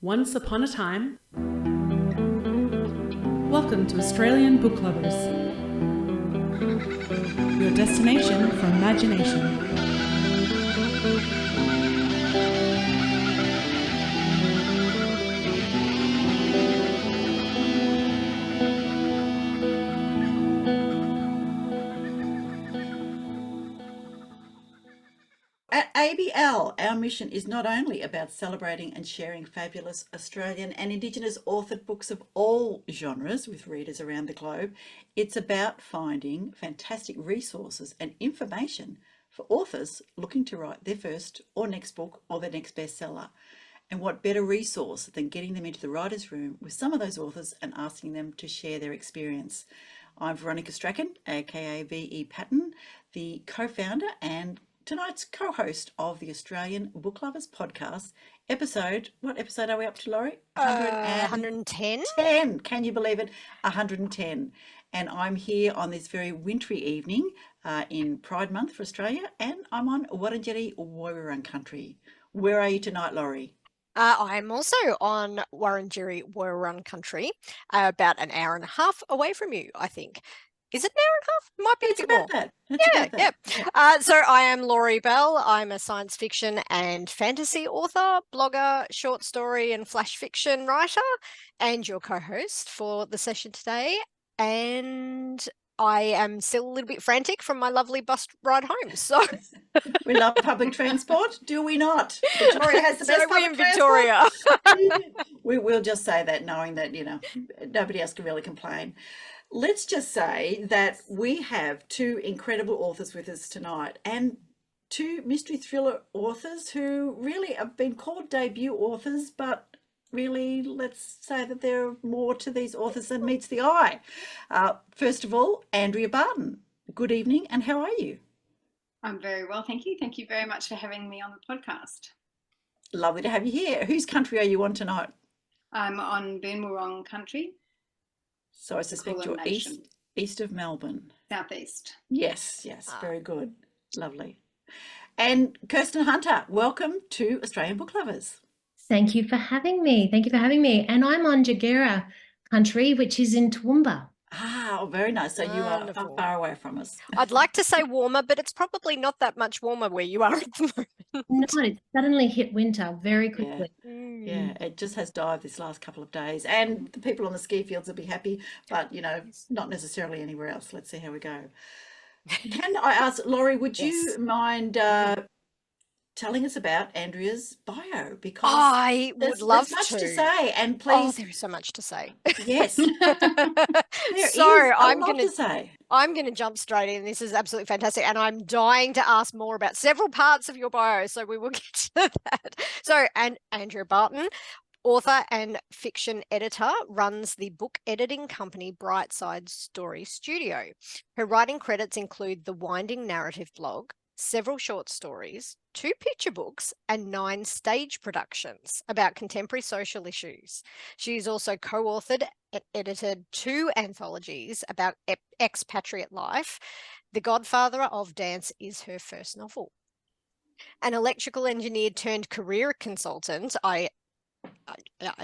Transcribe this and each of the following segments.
Once upon a time. Welcome to Australian Book Lovers, your destination for imagination. At ABL, our mission is not only about celebrating and sharing fabulous Australian and Indigenous authored books of all genres with readers around the globe, it's about finding fantastic resources and information for authors looking to write their first or next book or their next bestseller. And what better resource than getting them into the writer's room with some of those authors and asking them to share their experience. I'm Veronica Strachan, aka VE Patton, the co-founder and tonight's co-host of the Australian Book Lovers podcast. What episode are we up to, Laurie? 110. 10. Can you believe it? 110. And I'm here on this very wintry evening in Pride Month for Australia, and I'm on Wurundjeri Woiwurrung country. Where are you tonight, Laurie? I'm also on Wurundjeri Woiwurrung country, about an hour and a half away from you, I think. Is it an hour and a half? Might be It's a bit about more. that. It's about that. So I am Laurie Bell. I'm a science fiction and fantasy author, blogger, short story and flash fiction writer, and your co-host for the session today. And I am still a little bit frantic from my lovely bus ride home. So we love public transport, do we not? Victoria has the best public Victoria. We'll just say that, knowing that, nobody else can really complain. Let's just say that we have two incredible authors with us tonight, and two mystery thriller authors who really have been called debut authors, but really, let's say that there are more to these authors than meets the eye. First of all, Andrea Barton, good evening, and how are you? I'm very well, thank you. Thank you very much for having me on the podcast. Lovely to have you here. Whose country are you on tonight? I'm on Boon Wurrung country. So I suspect you're east of Melbourne. Southeast. Yes, very good. Lovely. And Kirsten Hunter, welcome to Australian Book Lovers. Thank you for having me. And I'm on Jagera country, which is in Toowoomba. Very nice. So you are far away from us. I'd like to say warmer, but it's probably not that much warmer where you are at the moment. No, it's suddenly hit winter very quickly. Yeah, it just has dived this last couple of days. And the people on the ski fields will be happy, but, not necessarily anywhere else. Let's see how we go. Can I ask, Laurie, would you mind telling us about Andrea's bio? Because I would love there's much to say, and please. There is so much to say. Yes. I'm going to jump straight in. This is absolutely fantastic, and I'm dying to ask more about several parts of your bio, so we will get to that. So, and Andrea Barton, author and fiction editor, runs the book editing company Brightside Story Studio. Her writing credits include the Winding Narrative blog, several short stories, 2 picture books, and 9 stage productions about contemporary social issues. She's also co-authored and edited 2 anthologies about expatriate life. The Godfather of Dance is her first novel. An electrical engineer turned career consultant, I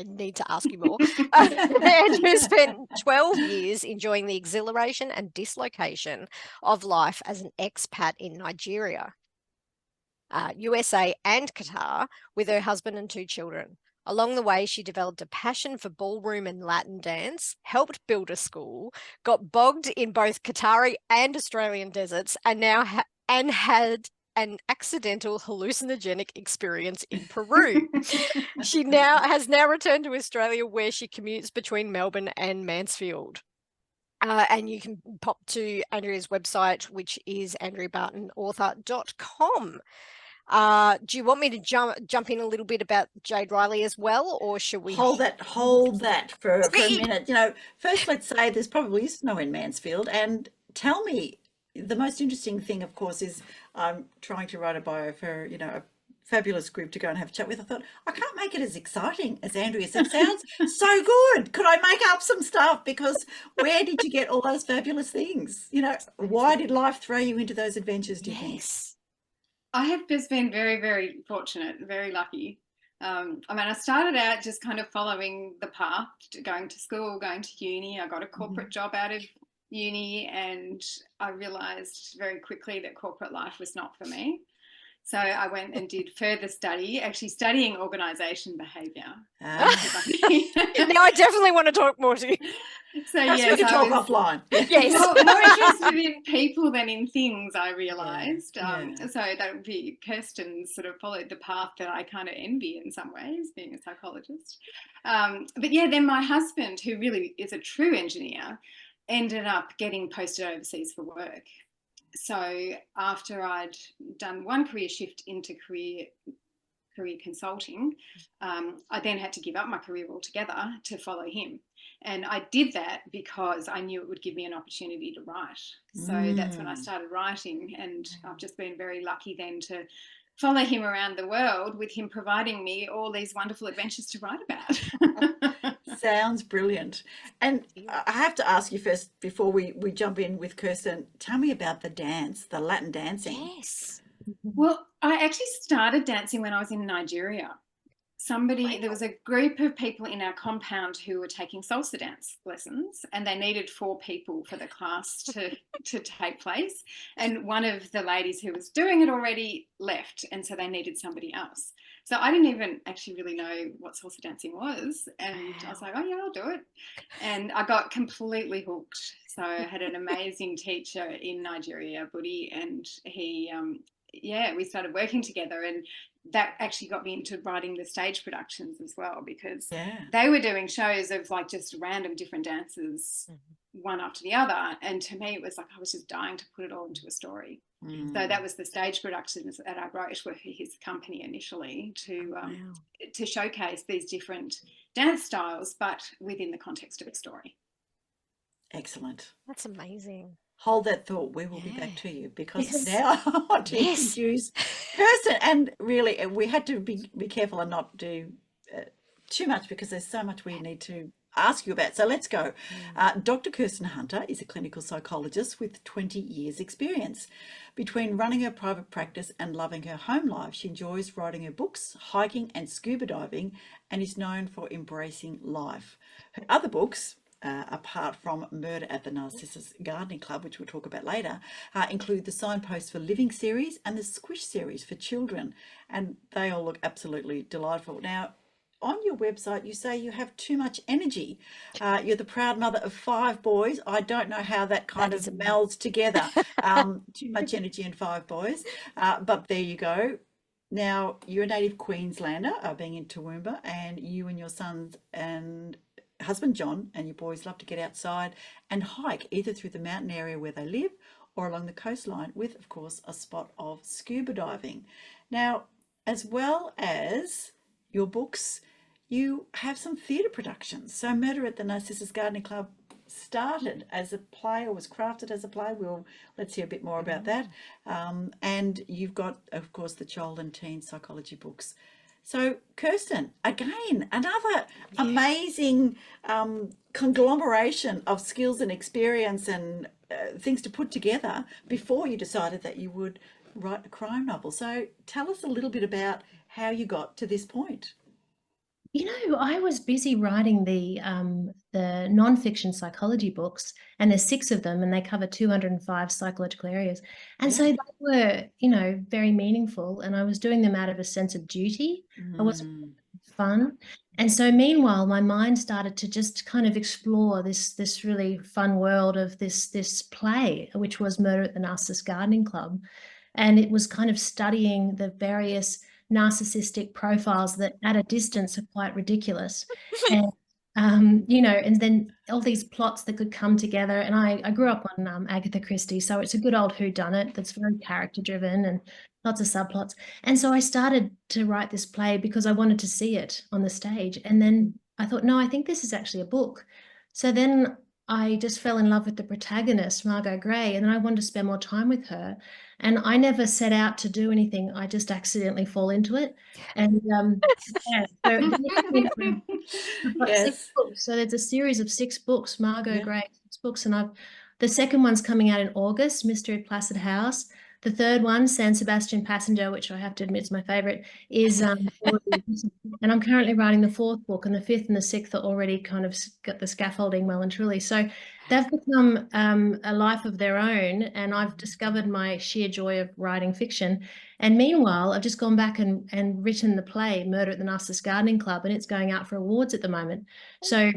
need to ask you more, and who spent 12 years enjoying the exhilaration and dislocation of life as an expat in Nigeria, USA and Qatar with her husband and 2 children. Along the way, she developed a passion for ballroom and Latin dance, helped build a school, got bogged in both Qatari and Australian deserts, and had an accidental hallucinogenic experience in Peru. She has now returned to Australia, where she commutes between Melbourne and Mansfield. And you can pop to Andrea's website, which is andreabartonauthor.com. Do you want me to jump in a little bit about Jade Riley as well, or should we hold that for a minute? First let's say there's probably snow in Mansfield, and tell me, the most interesting thing, of course, is I'm trying to write a bio for, a fabulous group to go and have a chat with. I thought, I can't make it as exciting as Andrea. It sounds so good. Could I make up some stuff? Because where did you get all those fabulous things? Why did life throw you into those adventures, do you think? I have just been very, very fortunate, very lucky. I started out just kind of following the path, going to school, going to uni. I got a corporate job out of uni, and I realised very quickly that corporate life was not for me. So I went and did further study, actually studying organisation behaviour. Now I definitely want to talk more to you. So yes, we can talk offline. Yes. More interested in people than in things, I realised. Yeah. So that would be Kirsten sort of followed the path that I kind of envy in some ways, being a psychologist. But yeah, then my husband, who really is a true engineer, ended up getting posted overseas for work. So after I'd done one career shift into career consulting, I then had to give up my career altogether to follow him. And I did that because I knew it would give me an opportunity to write. So that's when I started writing, and I've just been very lucky then to follow him around the world, with him providing me all these wonderful adventures to write about. Sounds brilliant. And I have to ask you first, before we jump in with Kirsten, tell me about the dance, the Latin dancing. Yes. Well, I actually started dancing when I was in Nigeria. There was a group of people in our compound who were taking salsa dance lessons, and they needed 4 people for the class to take place. And one of the ladies who was doing it already left, and so they needed somebody else. So I didn't even actually really know what salsa dancing was. And I was like, oh yeah, I'll do it. And I got completely hooked. So I had an amazing teacher in Nigeria, Buddy, and he, we started working together, and that actually got me into writing the stage productions as well, because they were doing shows of like just random different dances, one after the other. And to me, it was like I was just dying to put it all into a story. So that was the stage productions that I wrote for his company initially, to showcase these different dance styles, but within the context of a story. Excellent. That's amazing. Hold that thought. We will be back to you, because now I want to introduce Kirsten. And really, we had to be careful and not do too much, because there's so much we need to ask you about. So let's go. Dr. Kirsten Hunter is a clinical psychologist with 20 years experience. Between running her private practice and loving her home life, she enjoys writing her books, hiking and scuba diving, and is known for embracing life. Her other books, apart from Murder at the Narssisus Gardening Club, which we'll talk about later, include the Signposts for Living series and the Squish series for children, and they all look absolutely delightful. Now, on your website, you say you have too much energy. You're the proud mother of 5 boys. I don't know how that kind of melds together. Too much energy and 5 boys, but there you go. Now, you're a native Queenslander, being in Toowoomba, and you and your sons and husband John and your boys love to get outside and hike, either through the mountain area where they live or along the coastline, with, of course, a spot of scuba diving. Now, as well as your books, you have some theatre productions. So Murder at the Narcissus Gardening Club started as a play, or was crafted as a play. Let's hear a bit more about that. And you've got, of course, the child and teen psychology books. So Kirsten, again, another amazing conglomeration of skills and experience and things to put together before you decided that you would write a crime novel. So tell us a little bit about how you got to this point. You know, I was busy writing the non-fiction psychology books, and there's 6 of them, and they cover 205 psychological areas. And so they were, you know, very meaningful, and I was doing them out of a sense of duty. I wasn't fun. And so meanwhile, my mind started to just kind of explore this really fun world of this play, which was Murder at the Narcissus Gardening Club. And it was kind of studying the various narcissistic profiles that at a distance are quite ridiculous. And you know, and then all these plots that could come together. And I grew up on Agatha Christie, so it's a good old whodunit that's very character driven and lots of subplots. And so I started to write this play because I wanted to see it on the stage. And then I thought, no, I think this is actually a book. So then I just fell in love with the protagonist, Margot Gray, and then I wanted to spend more time with her. And I never set out to do anything. I just accidentally fall into it. And so 6 books. So there's a series of 6 books, Margot Gray, 6 books. And the second one's coming out in August, Mystery of Placid House. The third one, San Sebastian Passenger, which I have to admit is my favorite, is already written. And I'm currently writing the fourth book, and the fifth and the sixth are already kind of got the scaffolding well and truly. So they've become a life of their own, and I've discovered my sheer joy of writing fiction. And meanwhile, I've just gone back and written the play Murder at the Narcissus Gardening Club, and it's going out for awards at the moment. So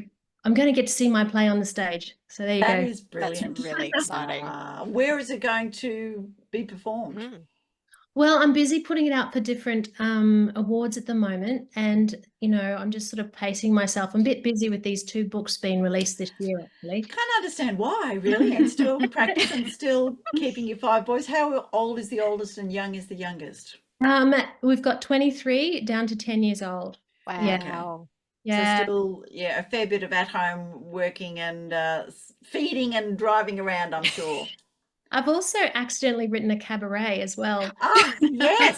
I'm going to get to see my play on the stage. So there you That go. is brilliant. That's really exciting. Where is it going to be performed? Well, I'm busy putting it out for different awards at the moment, and I'm just sort of pacing myself. I'm a bit busy with these 2 books being released this year, actually. Can't understand why, really, and still practice and still keeping your 5 boys. How old is the oldest and young is the youngest? We've got 23 down to 10 years old. Wow. Yeah. Yeah. So still, a fair bit of at-home working and feeding and driving around, I'm sure. I've also accidentally written a cabaret as well. Ah, yes.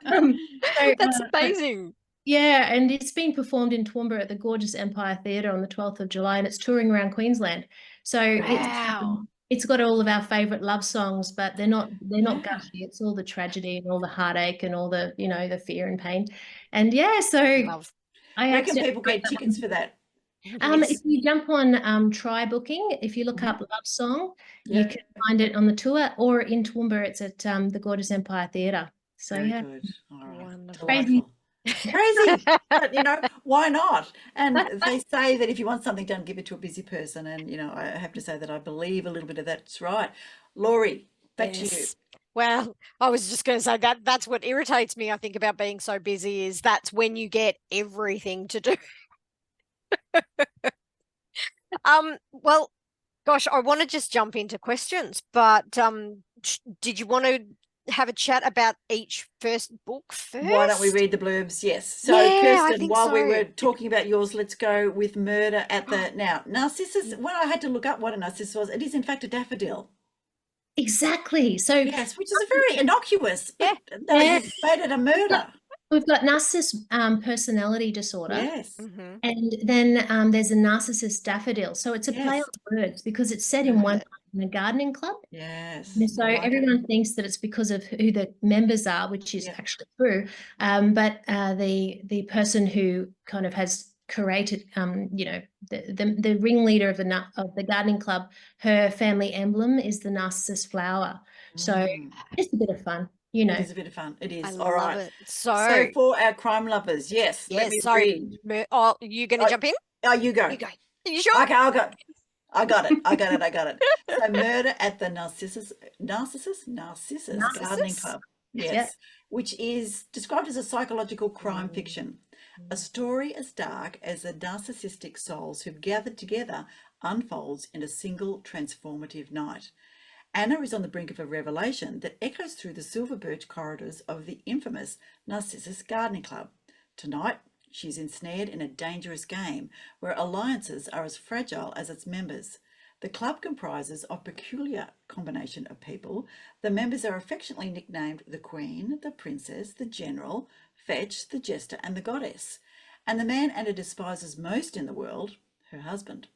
That's amazing. Yeah, and it's being performed in Toowoomba at the gorgeous Empire Theatre on the 12th of July, and it's touring around Queensland. So it's got all of our favourite love songs, but they're not gushy. It's all the tragedy and all the heartache and all the the fear and pain. And so Where can people get tickets for that? If you jump on Try Booking, if you look up Love Song, you can find it on the tour, or in Toowoomba, it's at the gorgeous Empire Theatre. So Very good. All right. Wonderful. Crazy. But why not? And they say that if you want something done, give it to a busy person, and I have to say that I believe a little bit of that's right. Laurie, back to you. Well, I was just going to say that's what irritates me, I think, about being so busy, is that's when you get everything to do. Well, gosh, I want to just jump into questions, but did you want to have a chat about each first book first? Why don't we read the blurbs? Yes. So, Kirsten, while we were talking about yours, let's go with Murder at the... Now, Narcissus, when I had to look up what a narcissus was, it is in fact a daffodil. Exactly. So yes, which is very innocuous, but they made it a murder. We've got narcissist personality disorder. Yes. And then there's a narcissist daffodil. So it's a play on words because it's set in a gardening club. Yes. And so everyone thinks that it's because of who the members are, which is actually true. But the person who kind of has curated, the ringleader of the gardening club, her family emblem is the narcissus flower. So it's a bit of fun. It is a bit of fun. It is. All right. It. So for our crime lovers, yes. Let me read. Oh, you going to jump in? Oh, you go. You go. Are you sure? Okay, I'll go. I got it. So Murder at the Narcissus Gardening Club. Yes. Which is described as a psychological crime fiction. A story as dark as the narcissistic souls who've gathered together unfolds in a single transformative night. Anna is on the brink of a revelation that echoes through the silver birch corridors of the infamous Narcissus Gardening Club. Tonight, she's ensnared in a dangerous game where alliances are as fragile as its members. The club comprises a peculiar combination of people. The members are affectionately nicknamed the Queen, the Princess, the General, Fetch, the Jester, and the Goddess. And the man Anna despises most in the world, her husband.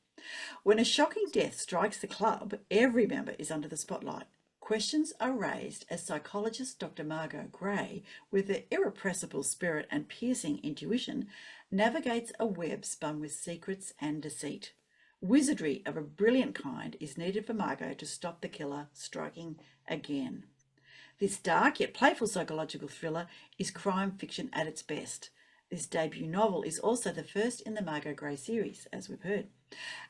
When a shocking death strikes the club, every member is under the spotlight. Questions are raised as psychologist Dr. Margot Gray, with her irrepressible spirit and piercing intuition, navigates a web spun with secrets and deceit. Wizardry of a brilliant kind is needed for Margot to stop the killer striking again. This dark yet playful psychological thriller is crime fiction at its best. This debut novel is also the first in the Margot Gray series, as we've heard.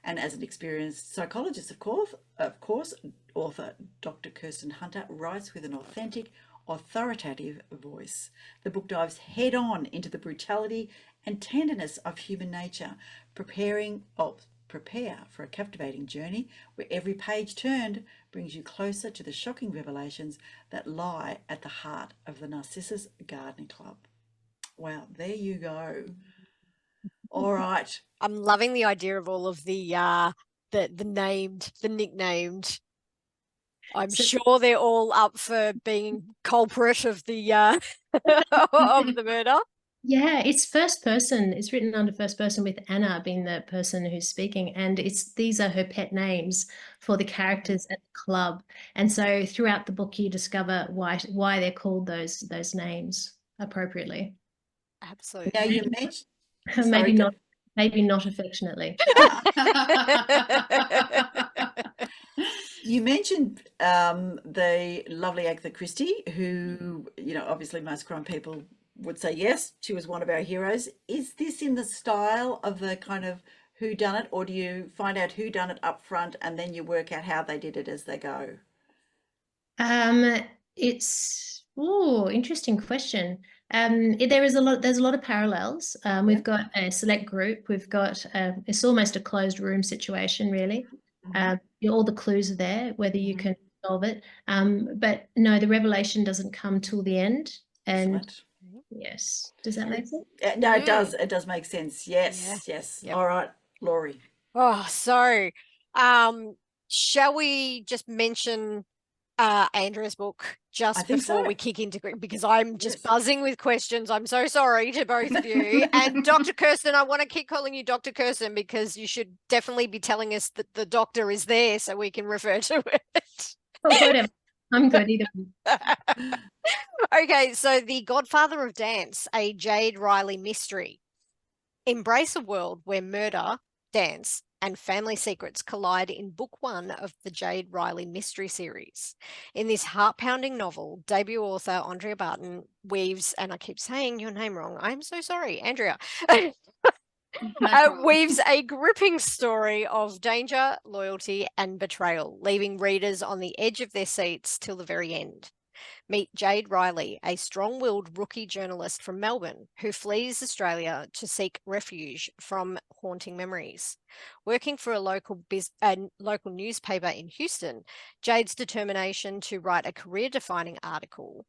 And as an experienced psychologist, of course, author Dr. Kirsten Hunter writes with an authentic, authoritative voice. The book dives head-on into the brutality and tenderness of human nature, prepare for a captivating journey where every page turned brings you closer to the shocking revelations that lie at the heart of the Narcissus Gardening Club. Wow, there you go. All right. I'm loving the idea of all of the nicknamed. I'm sure they're all up for being culprit of the of the murder. Yeah, it's first person. It's written under first person with Anna being the person who's speaking, and these are her pet names for the characters at the club. And so throughout the book, you discover why they're called those names appropriately. Absolutely. Now you mentioned, Maybe sorry, not, maybe not affectionately. you mentioned the lovely Agatha Christie, who, you know, obviously most crime people would say yes, she was one of our heroes. Is this in the style of the kind of who done it, or do you find out who done it up front and then you work out how they did it as they go? It's interesting question. There's a lot of parallels. We've got a select group. We've got it's almost a closed room situation, really. All the clues are there, whether you can solve it. But no, the revelation doesn't come till the end. And Excellent. yes, does that make sense? No, it does. It does make sense. Yes, Yeah. yes. Yep. All right, Laurie. Oh, so shall we just mention Andrea's book just think before so. we kick into because I'm just Yes. buzzing with questions. I'm so sorry to both of you. And Dr. Kirsten, I want to keep calling you Dr. Kirsten because you should definitely be telling us that the doctor is there so we can refer to it. Oh, whatever. I'm good either way. Okay, so The Godfather of Dance, a Jade Riley mystery. Embrace a world where murder, dance, and family secrets collide in book one of the Jade Riley mystery series. In this heart-pounding novel, debut author Andrea Barton weaves, and I keep saying your name wrong, I'm so sorry, Andrea, weaves a gripping story of danger, loyalty, and betrayal, leaving readers on the edge of their seats till the very end. Meet Jade Riley, a strong-willed rookie journalist from Melbourne who flees Australia to seek refuge from haunting memories. Working for a local newspaper in Houston, Jade's determination to write a career-defining article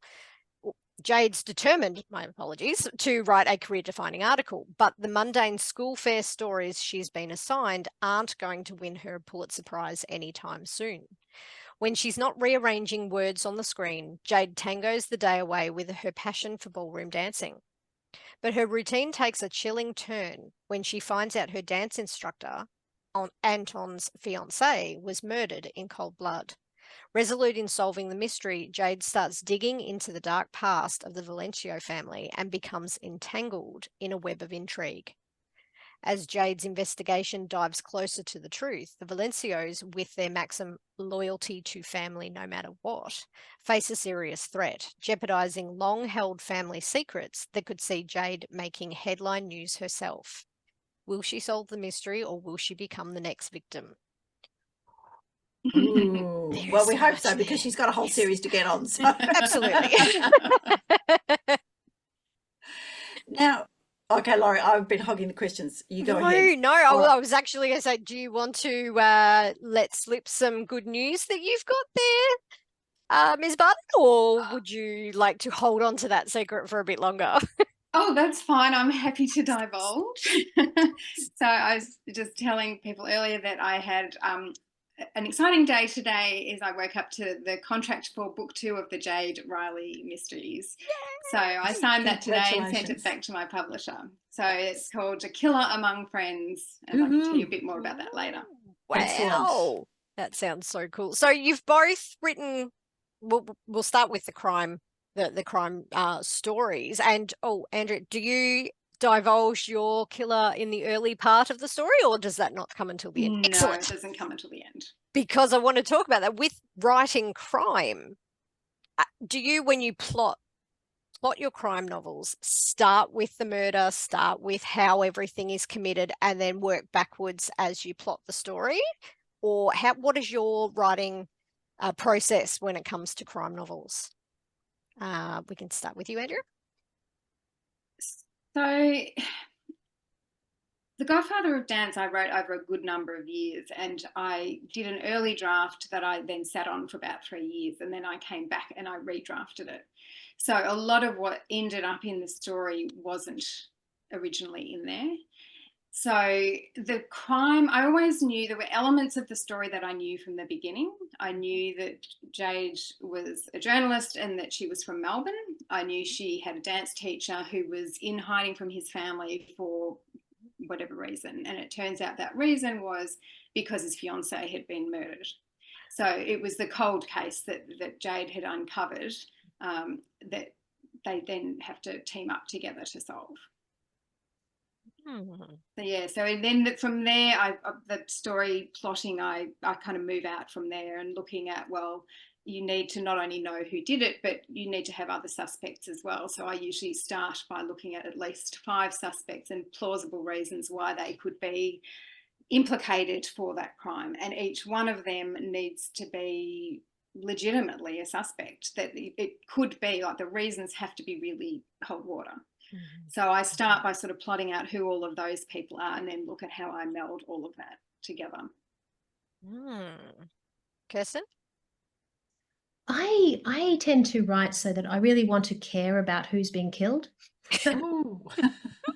Jade's determined, my apologies, to write a career-defining article, but the mundane school fair stories she's been assigned aren't going to win her a Pulitzer Prize anytime soon. When she's not rearranging words on the screen, Jade tangos the day away with her passion for ballroom dancing. But her routine takes a chilling turn when she finds out her dance instructor, Anton's fiancé, was murdered in cold blood. Resolute in solving the mystery, Jade starts digging into the dark past of the Valencio family and becomes entangled in a web of intrigue. As Jade's investigation dives closer to the truth, the Valencios, with their maxim loyalty to family no matter what, face a serious threat, jeopardizing long-held family secrets that could see Jade making headline news herself. Will she solve the mystery or will she become the next victim? Ooh. Well, we hope so because she's got a whole series to get on. So. Absolutely. Now, okay, Laurie, I've been hogging the questions. You go ahead. No. I was actually going to say, do you want to let slip some good news that you've got there, Ms. Barton, or would you like to hold on to that secret for a bit longer? Oh, that's fine. I'm happy to divulge. So I was just telling people earlier that I had an exciting day today. Is I woke up to the contract for book 2 of the Jade Riley mysteries. Yay! So I signed that today and sent it back to my publisher. So it's called A Killer Among Friends, and I can tell you a bit more about that later. Wow. Excellent. That sounds so cool. So you've both written, we'll start with the crime stories. And Andrea, do you divulge your killer in the early part of the story, or does that not come until the end? No, Excellent. it doesn't come until the end. Because I want to talk about that with writing crime. Do you, when you plot your crime novels, start with the murder, start with how everything is committed, and then work backwards as you plot the story? Or what is your writing process when it comes to crime novels? We can start with you, Andrea. So The Godfather of Dance I wrote over a good number of years, and I did an early draft that I then sat on for about 3 years, and then I came back and I redrafted it. So a lot of what ended up in the story wasn't originally in there. So the crime, I always knew there were elements of the story that I knew from the beginning. I knew that Jade was a journalist and that she was from Melbourne. I knew she had a dance teacher who was in hiding from his family for whatever reason. And it turns out that reason was because his fiancée had been murdered. So it was the cold case that Jade had uncovered that they then have to team up together to solve. So yeah, so and then from there, the story plotting, I kind of move out from there and looking at, well, you need to not only know who did it, but you need to have other suspects as well. So I usually start by looking at least 5 suspects and plausible reasons why they could be implicated for that crime, and each one of them needs to be legitimately a suspect, that it could be like the reasons have to be really hold water. So I start by sort of plotting out who all of those people are and then look at how I meld all of that together. Kirsten? I tend to write so that I really want to care about who's being killed. Ooh.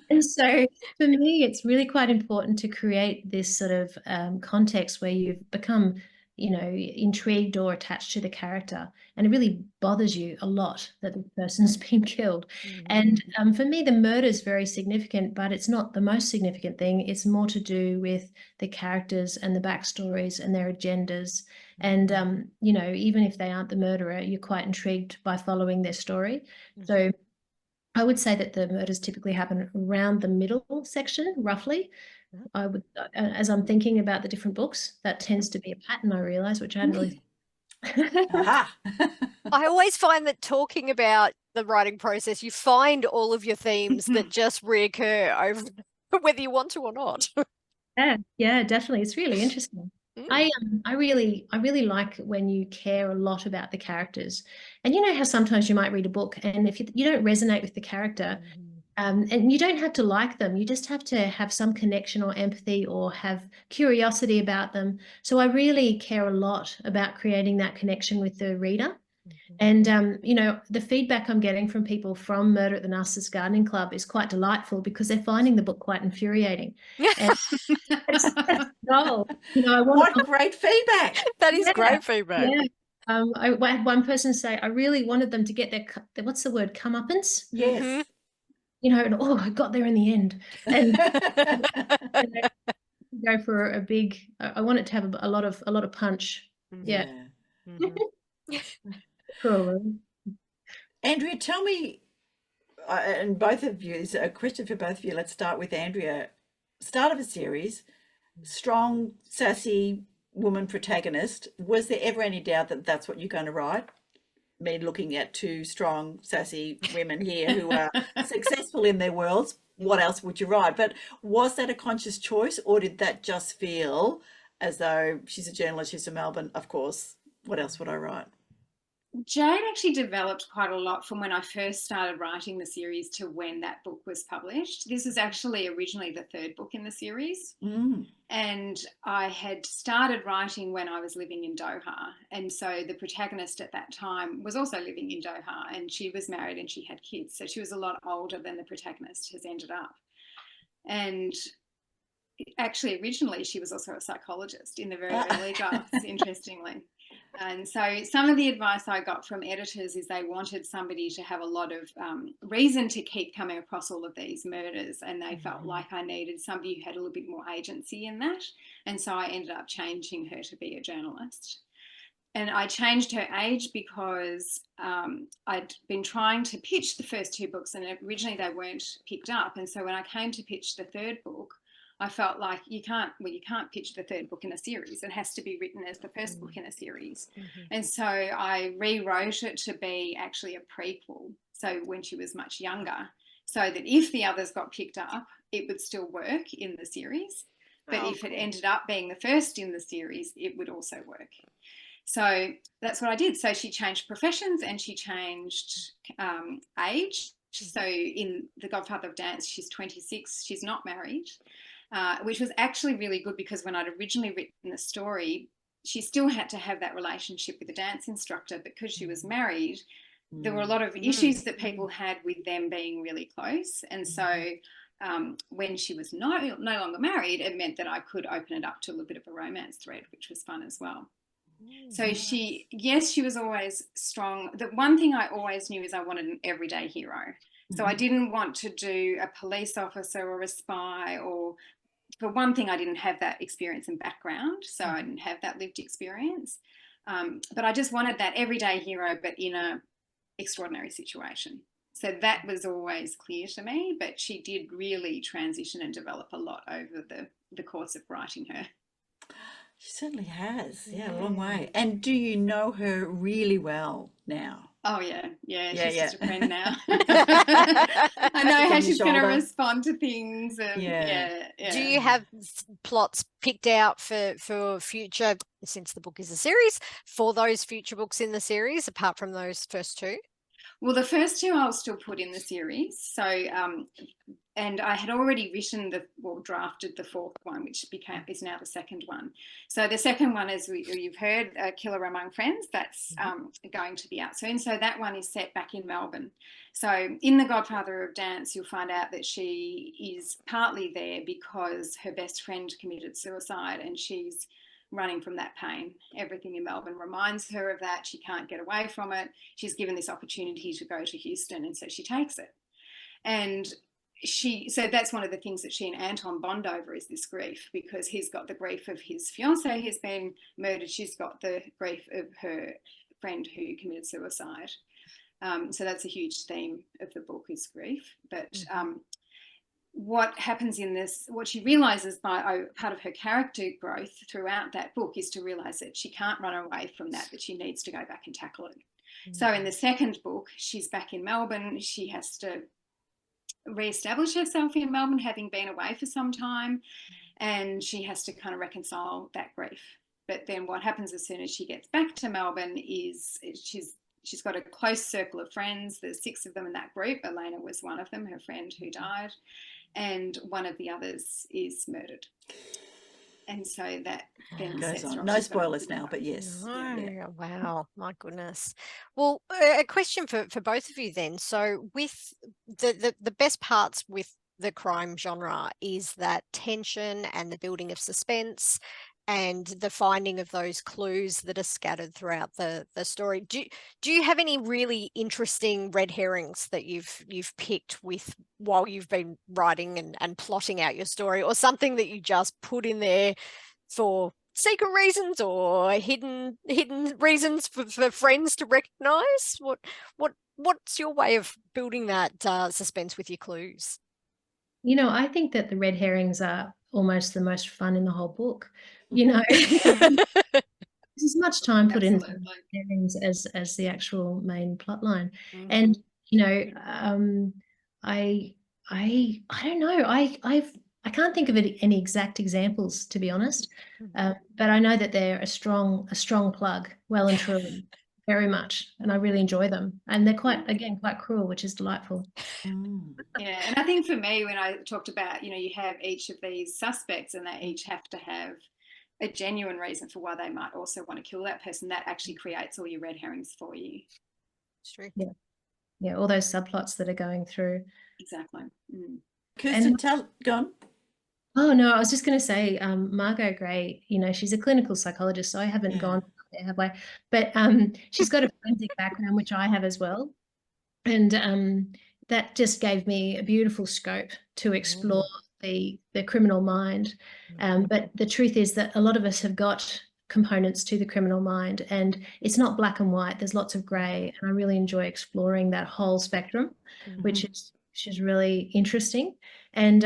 And so for me, it's really quite important to create this sort of context where you've become, intrigued or attached to the character, and it really bothers you a lot that the person's been killed. And for me, the murder is very significant, but it's not the most significant thing. It's more to do with the characters and the backstories and their agendas. And, even if they aren't the murderer, you're quite intrigued by following their story. So I would say that the murders typically happen around the middle section, roughly. I would, as I'm thinking about the different books, that tends to be a pattern, I realize, which I hadn't really. Aha. I always find that talking about the writing process, you find all of your themes that just reoccur over whether you want to or not. Yeah, definitely. It's really interesting. I really like when you care a lot about the characters. And you know how sometimes you might read a book and if you don't resonate with the character, and you don't have to like them, you just have to have some connection or empathy or have curiosity about them. So I really care a lot about creating that connection with the reader. And, the feedback I'm getting from people from Murder at the Narssisus Gardening Club is quite delightful because they're finding the book quite infuriating. And that's the goal. What great feedback. That is great feedback. Yeah. I had one person say, I really wanted them to get their what's the word, comeuppance? Yes. And I got there in the end. And go for a big, I want it to have a lot of punch. Yeah. Cool. Andrea, tell me, and both of you, is a question for both of you. Let's start with Andrea. Start of a series, strong, sassy woman protagonist. Was there ever any doubt that that's what you're going to write? Me looking at 2 strong, sassy women here who are successful in their worlds. What else would you write? But was that a conscious choice, or did that just feel as though she's a journalist, she's from Melbourne, of course, what else would I write? Jade actually developed quite a lot from when I first started writing the series to when that book was published. This is actually originally the 3rd book in the series. And I had started writing when I was living in Doha. And so the protagonist at that time was also living in Doha, and she was married and she had kids. So she was a lot older than the protagonist has ended up. And actually, originally, she was also a psychologist in the very early drafts, interestingly. And so some of the advice I got from editors is they wanted somebody to have a lot of reason to keep coming across all of these murders, and they felt like I needed somebody who had a little bit more agency in that. And so I ended up changing her to be a journalist. And I changed her age because I'd been trying to pitch the first 2 books, and originally they weren't picked up. And so when I came to pitch the 3rd book, I felt like you can't pitch the 3rd book in a series. It has to be written as the first book in a series. And so I rewrote it to be actually a prequel. So when she was much younger, so that if the others got picked up, it would still work in the series. But if it ended up being the first in the series, it would also work. So that's what I did. So she changed professions and she changed age. So in The Godfather of Dance, she's 26. She's not married. Which was actually really good because when I'd originally written the story, she still had to have that relationship with the dance instructor, but because she was married, there were a lot of issues that people had with them being really close. And so when she was no longer married, it meant that I could open it up to a little bit of a romance thread, which was fun as well. So she was always strong. The one thing I always knew is I wanted an everyday hero. So I didn't want to do a police officer or a spy, or for one thing, I didn't have that experience and background, so I didn't have that lived experience. But I just wanted that everyday hero, but in a extraordinary situation. So that was always clear to me, but she did really transition and develop a lot over the course of writing her. She certainly has. Yeah, a long way. And do you know her really well now? Oh, yeah. She's Yeah. just a friend now. I know how she's going to shoulder. respond to things. And Yeah. Do you have plots picked out for future, since the book is a series, for those future books in the series, apart from those first two? Well, the first two I'll still put in the series. So, and I had already written drafted the fourth one, which is now the second one. So the second one, as you've heard, Killer Among Friends, that's going to be out soon. So that one is set back in Melbourne. So in The Godfather of Dance, you'll find out that she is partly there because her best friend committed suicide and she's running from that pain. Everything in Melbourne reminds her of that. She can't get away from it. She's given this opportunity to go to Houston, and so she takes it. And so that's one of the things that she and Anton bond over, is this grief, because he's got the grief of his fiance who's been murdered. She's got the grief of her friend who committed suicide. So that's a huge theme of the book, is grief. But what happens in this, what she realizes by part of her character growth throughout that book, is to realize that she can't run away from that she needs to go back and tackle it. So in the second book, she's back in Melbourne. She has to re-establish herself in Melbourne, having been away for some time, and she has to kind of reconcile that grief. But then what happens as soon as she gets back to Melbourne is she's got a close circle of friends. There's 6 of them in that group. Elena was one of them, her friend who died. And one of the others is murdered. And so that then goes on. No spoilers now, but yes. No. Yeah. Wow, my goodness. Well, a question for both of you then. So with the best parts with the crime genre is that tension and the building of suspense and the finding of those clues that are scattered throughout the story. Do you have any really interesting red herrings that you've picked with while you've been writing and plotting out your story, or something that you just put in there for secret reasons or hidden reasons for friends to recognize? What's your way of building that suspense with your clues? You know, I think that the red herrings are almost the most fun in the whole book. You know, there's as much time put into herrings as the actual main plot line. And you know, I don't know. I can't think of any exact examples, to be honest. But I know that they're a strong plug, well and truly, very much, and I really enjoy them. And they're quite cruel, which is delightful. Yeah, and I think for me, when I talked about, you know, you have each of these suspects and they each have to have a genuine reason for why they might also want to kill that person, that actually creates all your red herrings for you. True. Yeah, all those subplots that are going through. Exactly. Kirsten, go on. Oh no, I was just going to say, Margot Gray, you know, she's a clinical psychologist, so I haven't gone there, have I? But she's got a forensic background, which I have as well, and that just gave me a beautiful scope to explore the criminal mind. But the truth is that a lot of us have got components to the criminal mind, and it's not black and white. There's lots of grey, and I really enjoy exploring that whole spectrum, which is really interesting. And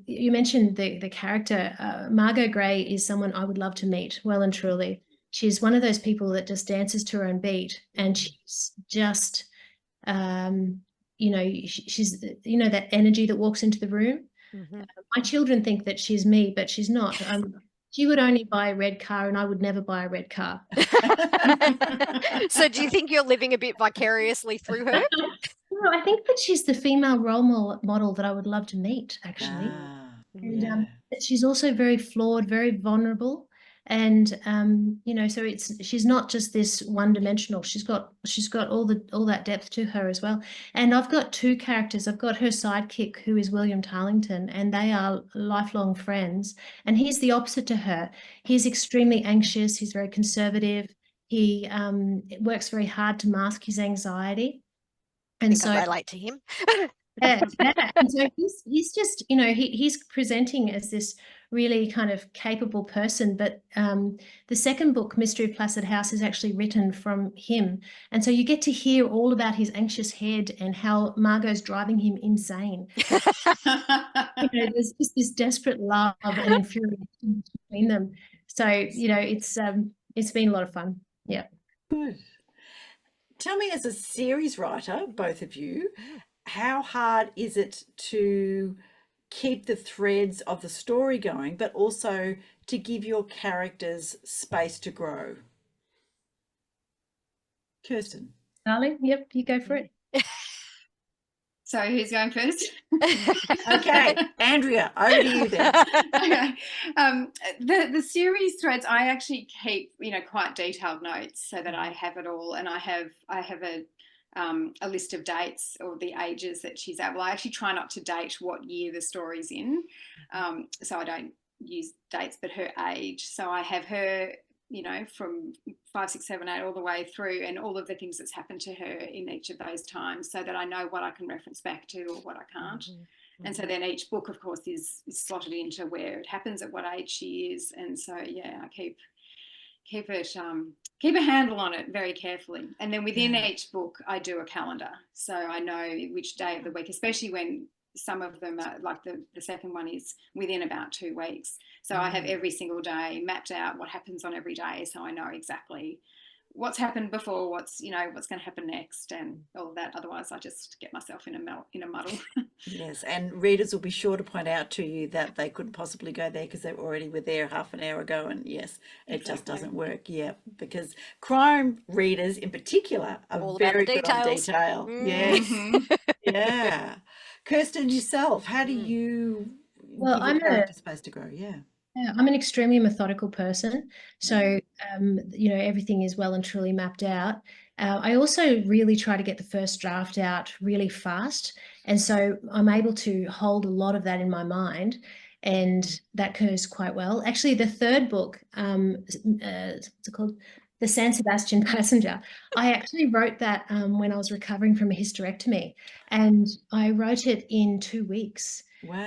you mentioned the character, Margot Gray is someone I would love to meet, well and truly. She's one of those people that just dances to her own beat, and she's just, you know, she's, you know, that energy that walks into the room. My children think that she's me, but she's not. She would only buy a red car, and I would never buy a red car. So do you think you're living a bit vicariously through her? No, I think that she's the female role model that I would love to meet, actually. And she's also very flawed, very vulnerable, And you know, so she's not just this one-dimensional. She's got all that depth to her as well. And I've got two characters. I've got her sidekick, who is William Tarlington, and they are lifelong friends. And he's the opposite to her. He's extremely anxious. He's very conservative. He works very hard to mask his anxiety. I And think so I relate to him. yeah. And so he's just, you know, he's presenting as this really kind of capable person. But the second book, Mystery of Placid House, is actually written from him. And so you get to hear all about his anxious head and how Margot's driving him insane. You know, there's just this desperate love and infuriation between them. So, you know, it's been a lot of fun. Yeah. Good. Tell me, as a series writer, both of you, how hard is it to keep the threads of the story going, but also to give your characters space to grow? Kirsten. Darling, yep, you go for it. So who's going first? Okay, Andrea, over to you then. Okay. The series threads, I actually keep, you know, quite detailed notes so that I have it all, and I have a list of dates or the ages that she's at. Well, I actually try not to date what year the story's in, so I don't use dates, but her age. So I have her, you know, from 5, 6, 7, 8 all the way through, and all of the things that's happened to her in each of those times, so that I know what I can reference back to or what I can't. And so then each book, of course, is slotted into where it happens, at what age she is. And so, yeah, I keep a handle on it very carefully. And then within each book, I do a calendar, so I know which day of the week, especially when some of them are, like the second one is within about 2 weeks. So I have every single day mapped out what happens on every day, so I know exactly what's happened before, what's going to happen next, and all of that. Otherwise, I just get myself in a muddle. Yes, and readers will be sure to point out to you that they couldn't possibly go there because they already were there half an hour ago, and yes, it just doesn't work. Yeah, because crime readers in particular are All about very the good on details. detail. Yes, yeah. Kirsten, yourself, how do you Well, give your character space to grow? Yeah. Yeah, I'm an extremely methodical person. So, you know, everything is well and truly mapped out. I also really try to get the first draft out really fast. And so I'm able to hold a lot of that in my mind, and that goes quite well. Actually, the third book, what's it called? The San Sebastian Passenger. I actually wrote that when I was recovering from a hysterectomy, and I wrote it in 2 weeks. Wow.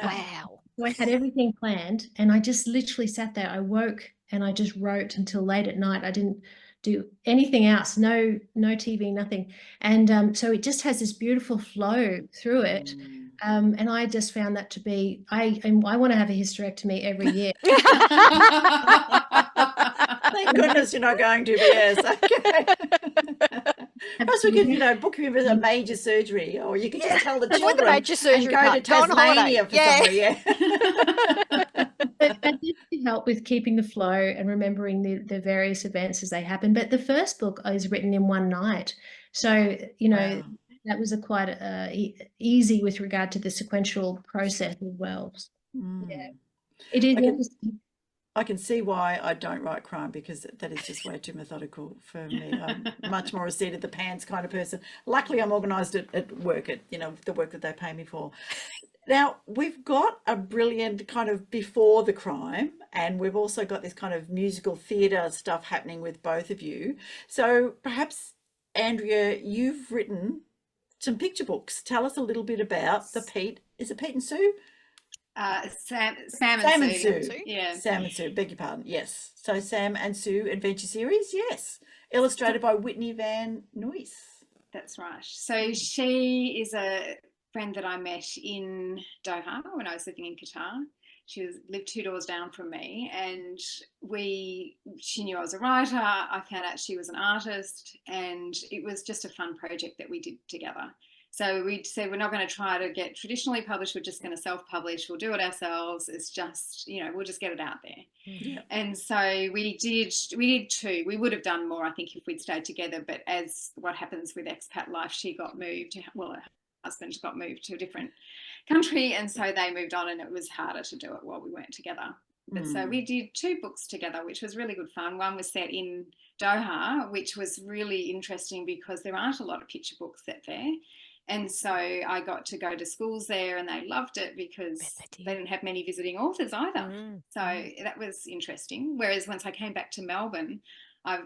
So I had everything planned, and I just literally sat there. I woke and I just wrote until late at night. I didn't do anything else, no TV, nothing. And so it just has this beautiful flow through it. And I just found that to be, I want to have a hysterectomy every year. Thank goodness you're not going to, but yes. Okay. Perhaps we could, you know, book you for a major surgery, or you could just tell the Avoid children the major surgery and go part. to Go on holiday. Tasmania for somewhere. Yeah. But that did help with keeping the flow and remembering the various events as they happen. But the first book is written in one night, so you know that was a quite easy with regard to the sequential process as well. Yeah, it is. I can see why I don't write crime, because that is just way too methodical for me. I'm much more a seat of the pants kind of person. Luckily, I'm organised at work, at, you know, the work that they pay me for. Now, we've got a brilliant kind of before the crime, and we've also got this kind of musical theatre stuff happening with both of you. So perhaps, Andrea, you've written some picture books. Tell us a little bit about is it Pete and Sue? Sam and Sue. Yeah. Sam and Sue, beg your pardon. Yes. So Sam and Sue Adventure Series, yes. Illustrated by Whitney Van Nuys. That's right. So she is a friend that I met in Doha when I was living in Qatar. She lived 2 doors down from me, and she knew I was a writer. I found out she was an artist, and it was just a fun project that we did together. So we said, we're not going to try to get traditionally published. We're just going to self-publish. We'll do it ourselves. It's just, you know, we'll just get it out there. Yeah. And so we did 2. We would have done more, I think, if we'd stayed together. But as what happens with expat life, she got moved. Well, her husband got moved to a different country, and so they moved on, and it was harder to do it while we weren't together. But so we did 2 books together, which was really good fun. One was set in Doha, which was really interesting because there aren't a lot of picture books set there. And so I got to go to schools there and they loved it because they didn't have many visiting authors either. So that was interesting. Whereas once I came back to Melbourne, I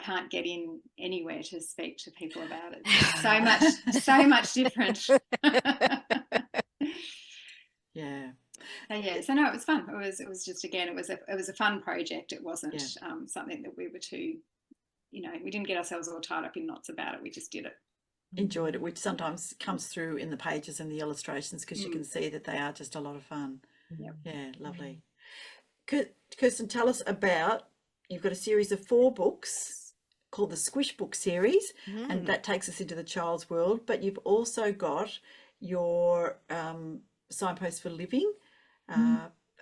can't get in anywhere to speak to people about it. So much different. Yeah. So no, it was fun. It was just, again, it was a fun project. It wasn't something that we were too, we didn't get ourselves all tied up in knots about it. We just did it. Enjoyed it, which sometimes comes through in the pages and the illustrations because you can see that they are just a lot of fun. Yeah, lovely. Kirsten, tell us about, you've got a series of 4 books called the Squish Book series, and that takes us into the child's world, but you've also got your Signpost for Living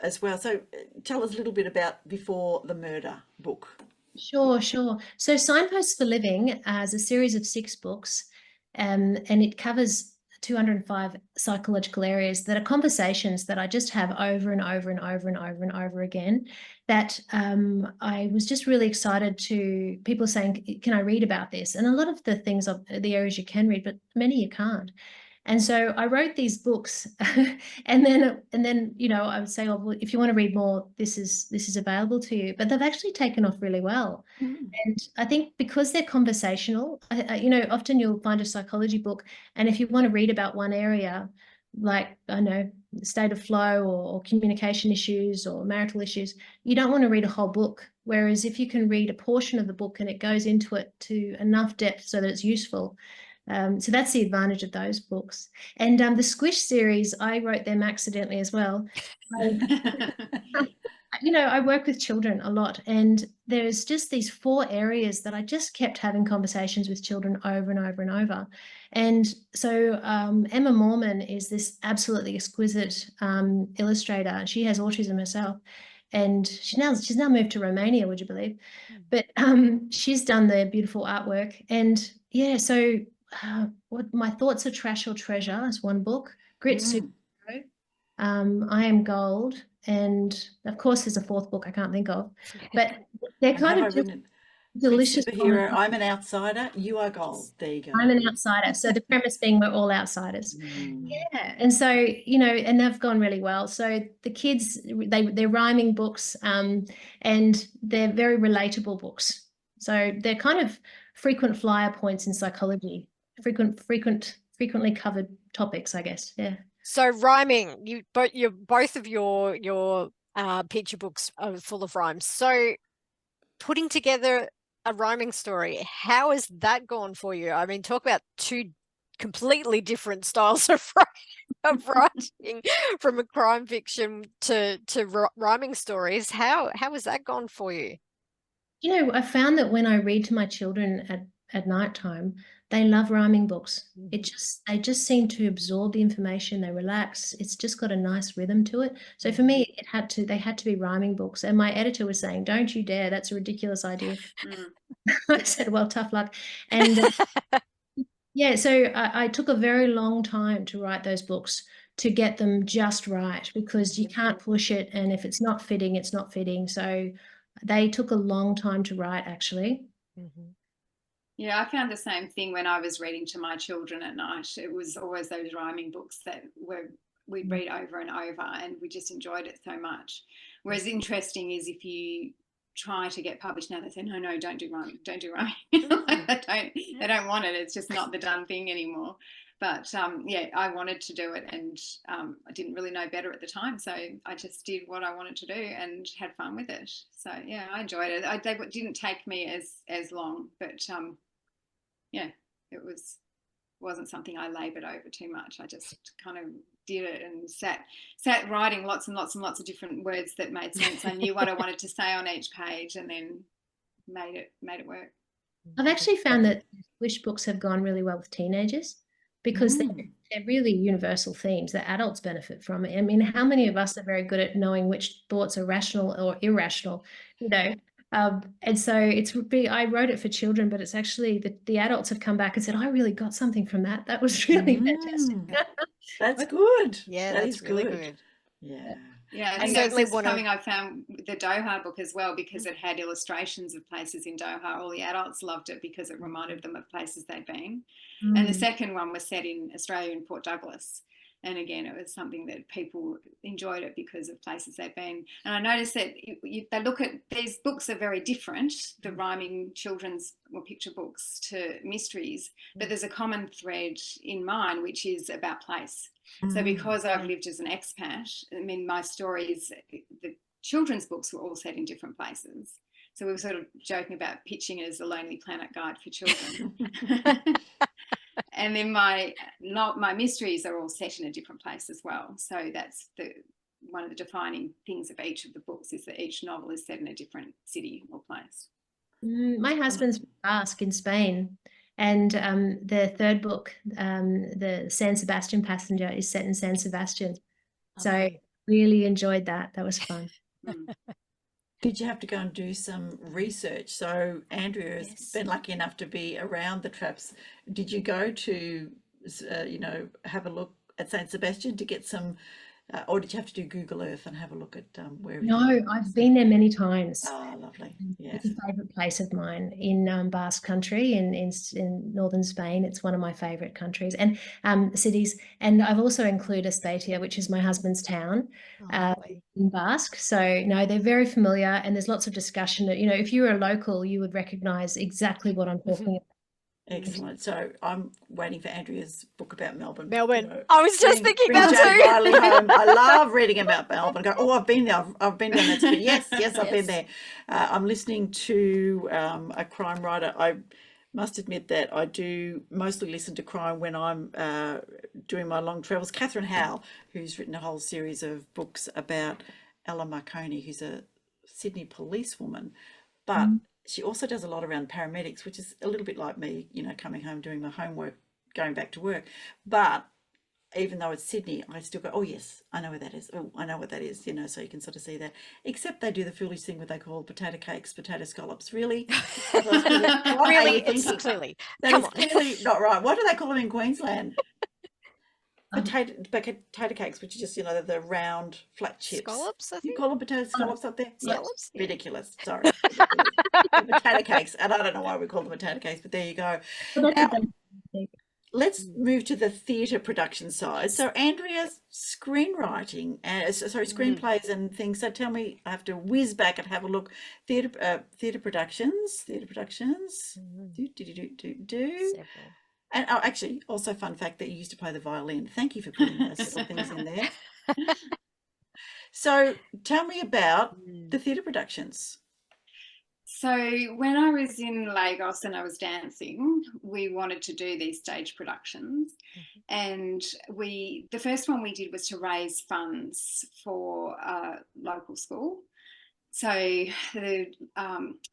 as well. So tell us a little bit about Before the Murder book. Sure. So Signposts for Living is a series of 6 books, and it covers 205 psychological areas that are conversations that I just have over and over and over and over and over again, that I was just really excited to people saying, can I read about this? And a lot of the things are the areas you can read, but many you can't. And so I wrote these books and then, I would say, oh, well, if you want to read more, this is available to you. But they've actually taken off really well. And I think because they're conversational, often you'll find a psychology book, and if you want to read about one area, like, state of flow or communication issues or marital issues, you don't want to read a whole book. Whereas if you can read a portion of the book and it goes into it to enough depth so that it's useful, so that's the advantage of those books. And the Squish series, I wrote them accidentally as well. I work with children a lot, and there's just these 4 areas that I just kept having conversations with children over and over and over. And so Emma Mormon is this absolutely exquisite illustrator. She has autism herself, and she's now moved to Romania, would you believe? But she's done the beautiful artwork. And yeah, so what My Thoughts Are Trash or Treasure is one book. Grit Superhero, I Am Gold, and of course there's a 4th book I can't think of, but they're kind of just delicious. Superhero, I'm an outsider, you are gold. There you go. I'm an outsider. So the premise being we're all outsiders. Yeah. And so, and they've gone really well. So the kids, they're rhyming books, and they're very relatable books. So they're kind of frequent flyer points in psychology, frequently covered topics, I guess. Yeah. So rhyming, both of your picture books are full of rhymes. So putting together a rhyming story, how has that gone for you? I mean, talk about 2 completely different styles of writing, from a crime fiction to rhyming stories. How has that gone for you? I found that when I read to my children at nighttime, they love rhyming books. They just seem to absorb the information. They relax. It's just got a nice rhythm to it. So for me, they had to be rhyming books. And my editor was saying, "Don't you dare! That's a ridiculous idea." I said, "Well, tough luck." And yeah, so I took a very long time to write those books, to get them just right, because you can't push it, and if it's not fitting, it's not fitting. So they took a long time to write, actually. Yeah, I found the same thing when I was reading to my children at night. It was always those rhyming books that we'd read over and over, and we just enjoyed it so much. Whereas interesting is if you try to get published now, they say, no, don't do rhyming. They don't want it. It's just not the done thing anymore. But I wanted to do it, and I didn't really know better at the time. So I just did what I wanted to do and had fun with it. So yeah, I enjoyed it. They didn't take me as long, but it wasn't something I laboured over too much. I just kind of did it and sat writing lots and lots and lots of different words that made sense. I knew what I wanted to say on each page, and then made it work. I've actually found that Wish books have gone really well with teenagers, because they're really universal themes that adults benefit from. I mean, how many of us are very good at knowing which thoughts are rational or irrational, and so I wrote it for children, but it's actually the adults have come back and said, I really got something from that. That was really fantastic. That's good. Yeah, that that's is really good. Yeah. Yeah, I And think that was certainly just wanna- something I found with the Doha book as well, because it had illustrations of places in Doha. All the adults loved it because it reminded them of places they'd been. And the second one was set in Australia, in Port Douglas. And again, it was something that people enjoyed it because of places they've been. And I noticed that they look at, these books are very different, the rhyming children's or picture books to mysteries, but there's a common thread in mine, which is about place. So because I've lived as an expat, I mean, my stories, the children's books were all set in different places. So we were sort of joking about pitching it as the Lonely Planet Guide for children. And then my mysteries are all set in a different place as well. So that's one of the defining things of each of the books, is that each novel is set in a different city or place. My husband's from Basque in Spain, and the third book, the San Sebastian Passenger, is set in San Sebastian. So really enjoyed that. That was fun. Did you have to go and do some research? So Andrea has been lucky enough to be around the traps. Did you go to, have a look at Saint Sebastian to get some, or did you have to do Google Earth and have a look at where? No, I've been there many times. Oh, lovely. Yeah. It's a favourite place of mine in Basque Country in northern Spain. It's one of my favourite countries and cities. And I've also included Espatia, which is my husband's town, in Basque. So no, they're very familiar, and there's lots of discussion. If you were a local, you would recognise exactly what I'm talking about. Excellent. So I'm waiting for Andrea's book about Melbourne. I was just thinking bring that Jane too. Riley home. I love reading about Melbourne. Go, I've been there. I've been down that street. Yes, I've been there. I'm listening to a crime writer. I must admit that I do mostly listen to crime when I'm doing my long travels. Catherine Howe, who's written a whole series of books about Ella Marconi, who's a Sydney policewoman, but she also does a lot around paramedics, which is a little bit like me, coming home, doing my homework, going back to work. But even though it's Sydney, I still go, oh yes, I know where that is. Oh, I know what that is, so you can sort of see that. Except they do the foolish thing where they call potato cakes, potato scallops. Really? Really, it's clearly. That is clearly not right. What do they call them in Queensland? Potato cakes, which are just, the round flat chips. Scallops, I think. You call them potato scallops up there? Scallops? Yeah. Ridiculous. Sorry. Potato cakes. And I don't know why we call them potato cakes, but there you go. Now, let's move to the theatre production side. So Andrea's screenwriting, screenplays and things. So tell me, I have to whiz back and have a look. Theatre productions. Several. And actually, also fun fact that you used to play the violin. Thank you for putting those little things in there. So tell me about the theatre productions. So when I was in Lagos and I was dancing, we wanted to do these stage productions. And the first one we did was to raise funds for a local school. So the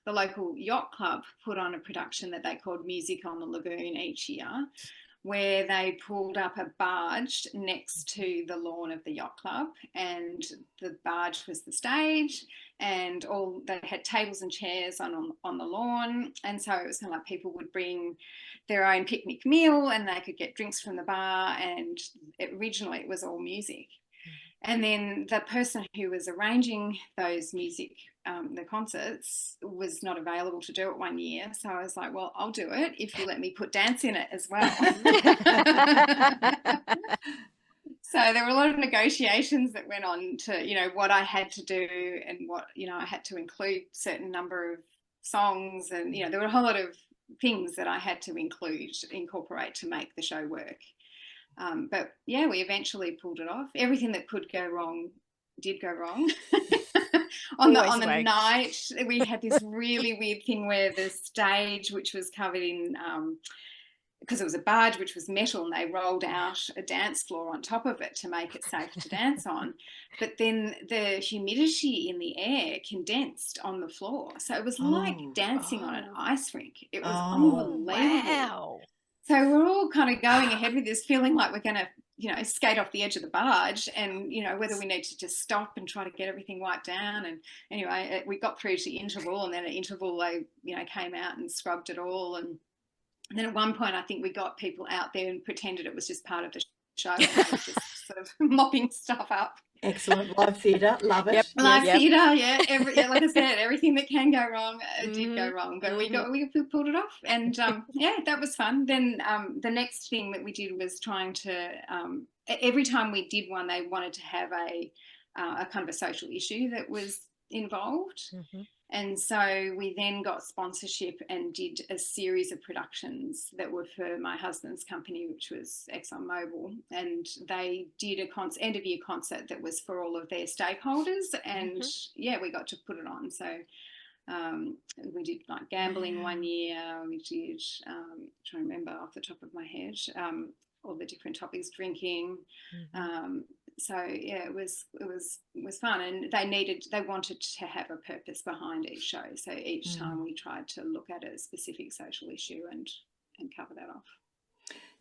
local yacht club put on a production that they called Music on the Lagoon each year, where they pulled up a barge next to the lawn of the yacht club, and the barge was the stage, and they had tables and chairs on the lawn. And so it was kind of like people would bring their own picnic meal and they could get drinks from the bar, and originally it was all music. And then the person who was arranging those music, the concerts, was not available to do it one year. So I was like, well, I'll do it if you let me put dance in it as well. So there were a lot of negotiations that went on to, what I had to do and what, I had to include certain number of songs, and, there were a whole lot of things that I had to incorporate to make the show work. But yeah, we eventually pulled it off. Everything that could go wrong did go wrong. on the night, we had this really weird thing where the stage, which was covered in, because it was a barge which was metal, and they rolled out a dance floor on top of it to make it safe to dance on. But then the humidity in the air condensed on the floor. So it was like dancing on an ice rink. It was unbelievable. Wow. So we're all kind of going ahead with this, feeling like we're going to, skate off the edge of the barge, and, whether we need to just stop and try to get everything wiped down. And anyway, we got through to interval, and then at interval they, came out and scrubbed it all. And then at one point, I think we got people out there and pretended it was just part of the show. And they were just sort of mopping stuff up. Excellent. Live theatre, love it. Yep. Live Yep. theatre, yeah. Like I said, everything that can go wrong did go wrong, but we pulled it off, and yeah, that was fun. Then the next thing that we did was trying to every time we did one, they wanted to have a kind of a social issue that was involved. And so we then got sponsorship and did a series of productions that were for my husband's company, which was ExxonMobil. And they did a end of year concert that was for all of their stakeholders. And yeah, we got to put it on. So we did like gambling one year. We did, trying to remember off the top of my head, all the different topics, drinking. So yeah, it was fun, and they wanted to have a purpose behind each show. So each time we tried to look at a specific social issue and cover that off.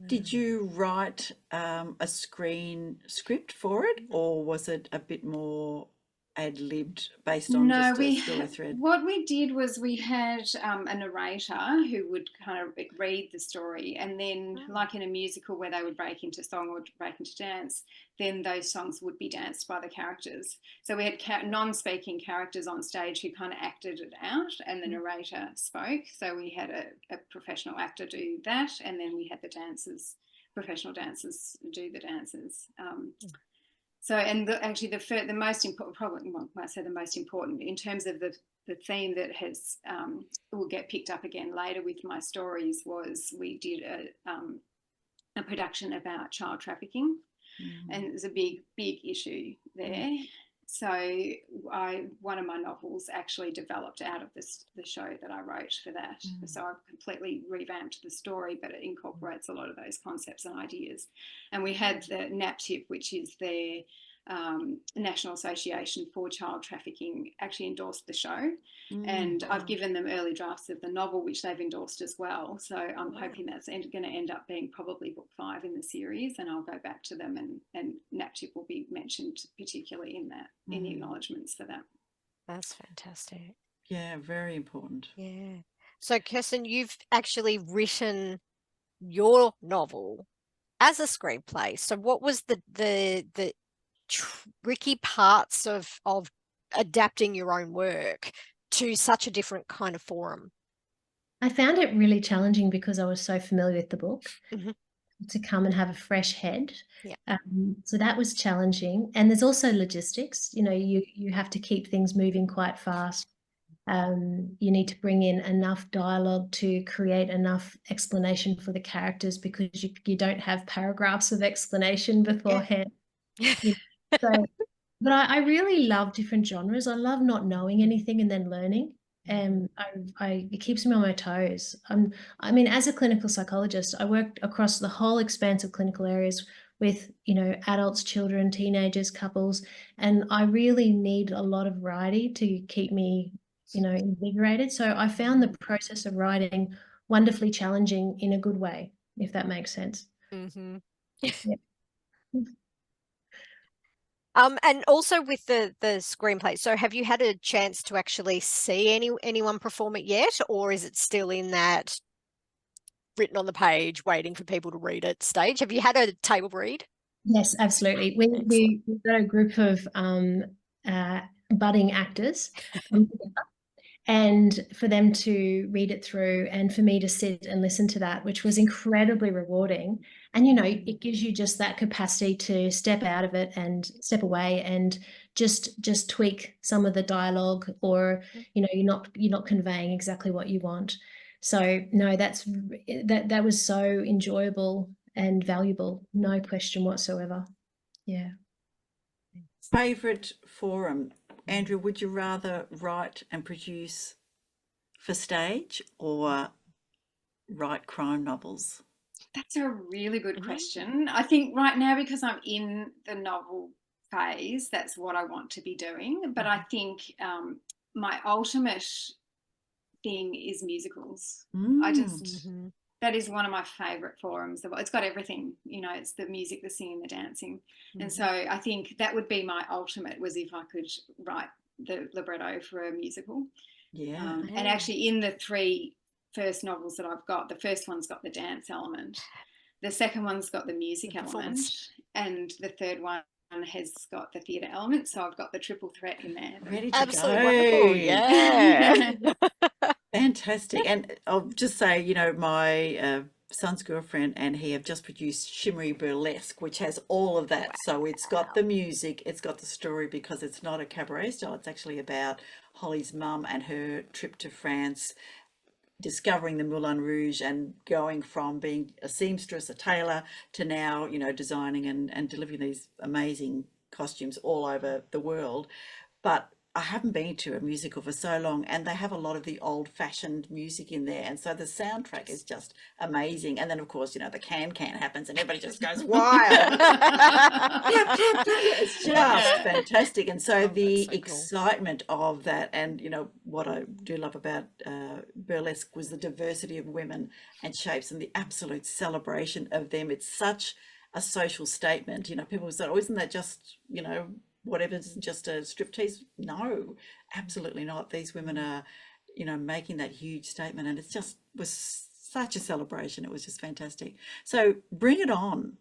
Did you write a screen script for it, or was it a bit more ad-libbed based on just a story thread? What we did was we had a narrator who would kind of read the story, and then like in a musical where they would break into song or break into dance, then those songs would be danced by the characters. So we had non-speaking characters on stage who kind of acted it out, and the narrator spoke. So we had a professional actor do that, and then we had the professional dancers do the dances. So, and actually the most important, probably, well, I say the most important in terms of the theme that has will get picked up again later with my stories, was we did a production about child trafficking, and it was a big issue there. So one of my novels actually developed out of the show that I wrote for that. So I've completely revamped the story, but it incorporates a lot of those concepts and ideas. And we had the NAPTIP, which is their National Association for Child Trafficking, actually endorsed the show. And I've given them early drafts of the novel, which they've endorsed as well. So I'm hoping that's going to end up being probably book 5 in the series, and I'll go back to them, and NAPTIP will be mentioned particularly in that, in the acknowledgements for that. That's fantastic. Yeah, very important. Yeah. So Kirsten, you've actually written your novel as a screenplay. So what was the tricky parts of adapting your own work to such a different kind of forum? I found it really challenging because I was so familiar with the book, to come and have a fresh head. So that was challenging. And there's also logistics. You know, you have to keep things moving quite fast. You need to bring in enough dialogue to create enough explanation for the characters, because you don't have paragraphs of explanation beforehand. But I really love different genres. I love not knowing anything and then learning. And it keeps me on my toes. I mean, as a clinical psychologist, I worked across the whole expanse of clinical areas with, you know, adults, children, teenagers, couples, and I really need a lot of variety to keep me, you know, invigorated. So I found the process of writing wonderfully challenging in a good way, if that makes sense. Yeah. And also with the screenplay, so have you had a chance to actually see anyone perform it yet, or is it still in that written on the page waiting for people to read it stage? Have you had a table read? Yes, absolutely. We've got a group of budding actors and for them to read it through, and for me to sit and listen to that, which was incredibly rewarding. And, you know, it gives you just that capacity to step out of it and step away and just tweak some of the dialogue, or, you know, you're not conveying exactly what you want. So no, that was so enjoyable and valuable, no question whatsoever. Yeah. Favourite forum? Andrew, would you rather write and produce for stage or write crime novels? That's a really good question. I think right now, because I'm in the novel phase, that's what I want to be doing. But I think my ultimate thing is musicals. I just that is one of my favorite forums. It's got everything, you know, it's the music, the singing, the dancing. And so I think that would be my ultimate, was if I could write the libretto for a musical. Yeah. And actually in the 3 first novels that I've got, the first one's got the dance element, the second one's got the music element, and the third one has got the theatre element. So I've got the triple threat in there. Ready to Absolutely go. wonderful. Yeah. Fantastic. And I'll just say, you know, my son's girlfriend and he have just produced Shimmery Burlesque, which has all of that. So it's got the music, it's got the story, because it's not a cabaret style. It's actually about Holly's mum and her trip to France, discovering the Moulin Rouge and going from being a seamstress, a tailor, to now, you know, designing and delivering these amazing costumes all over the world. But I haven't been to a musical for so long, and they have a lot of the old-fashioned music in there, and so the soundtrack is just amazing. And then, of course, you know, the can happens, and everybody just goes wild. It's just fantastic. And so the so cool. excitement of that, and you know what I do love about burlesque was the diversity of women and shapes, and the absolute celebration of them. It's such a social statement. You know, people say, "Oh, isn't that just, you know, whatever, just a striptease?" No, absolutely not. These women are, you know, making that huge statement, and it just was such a celebration. It was just fantastic. So bring it on.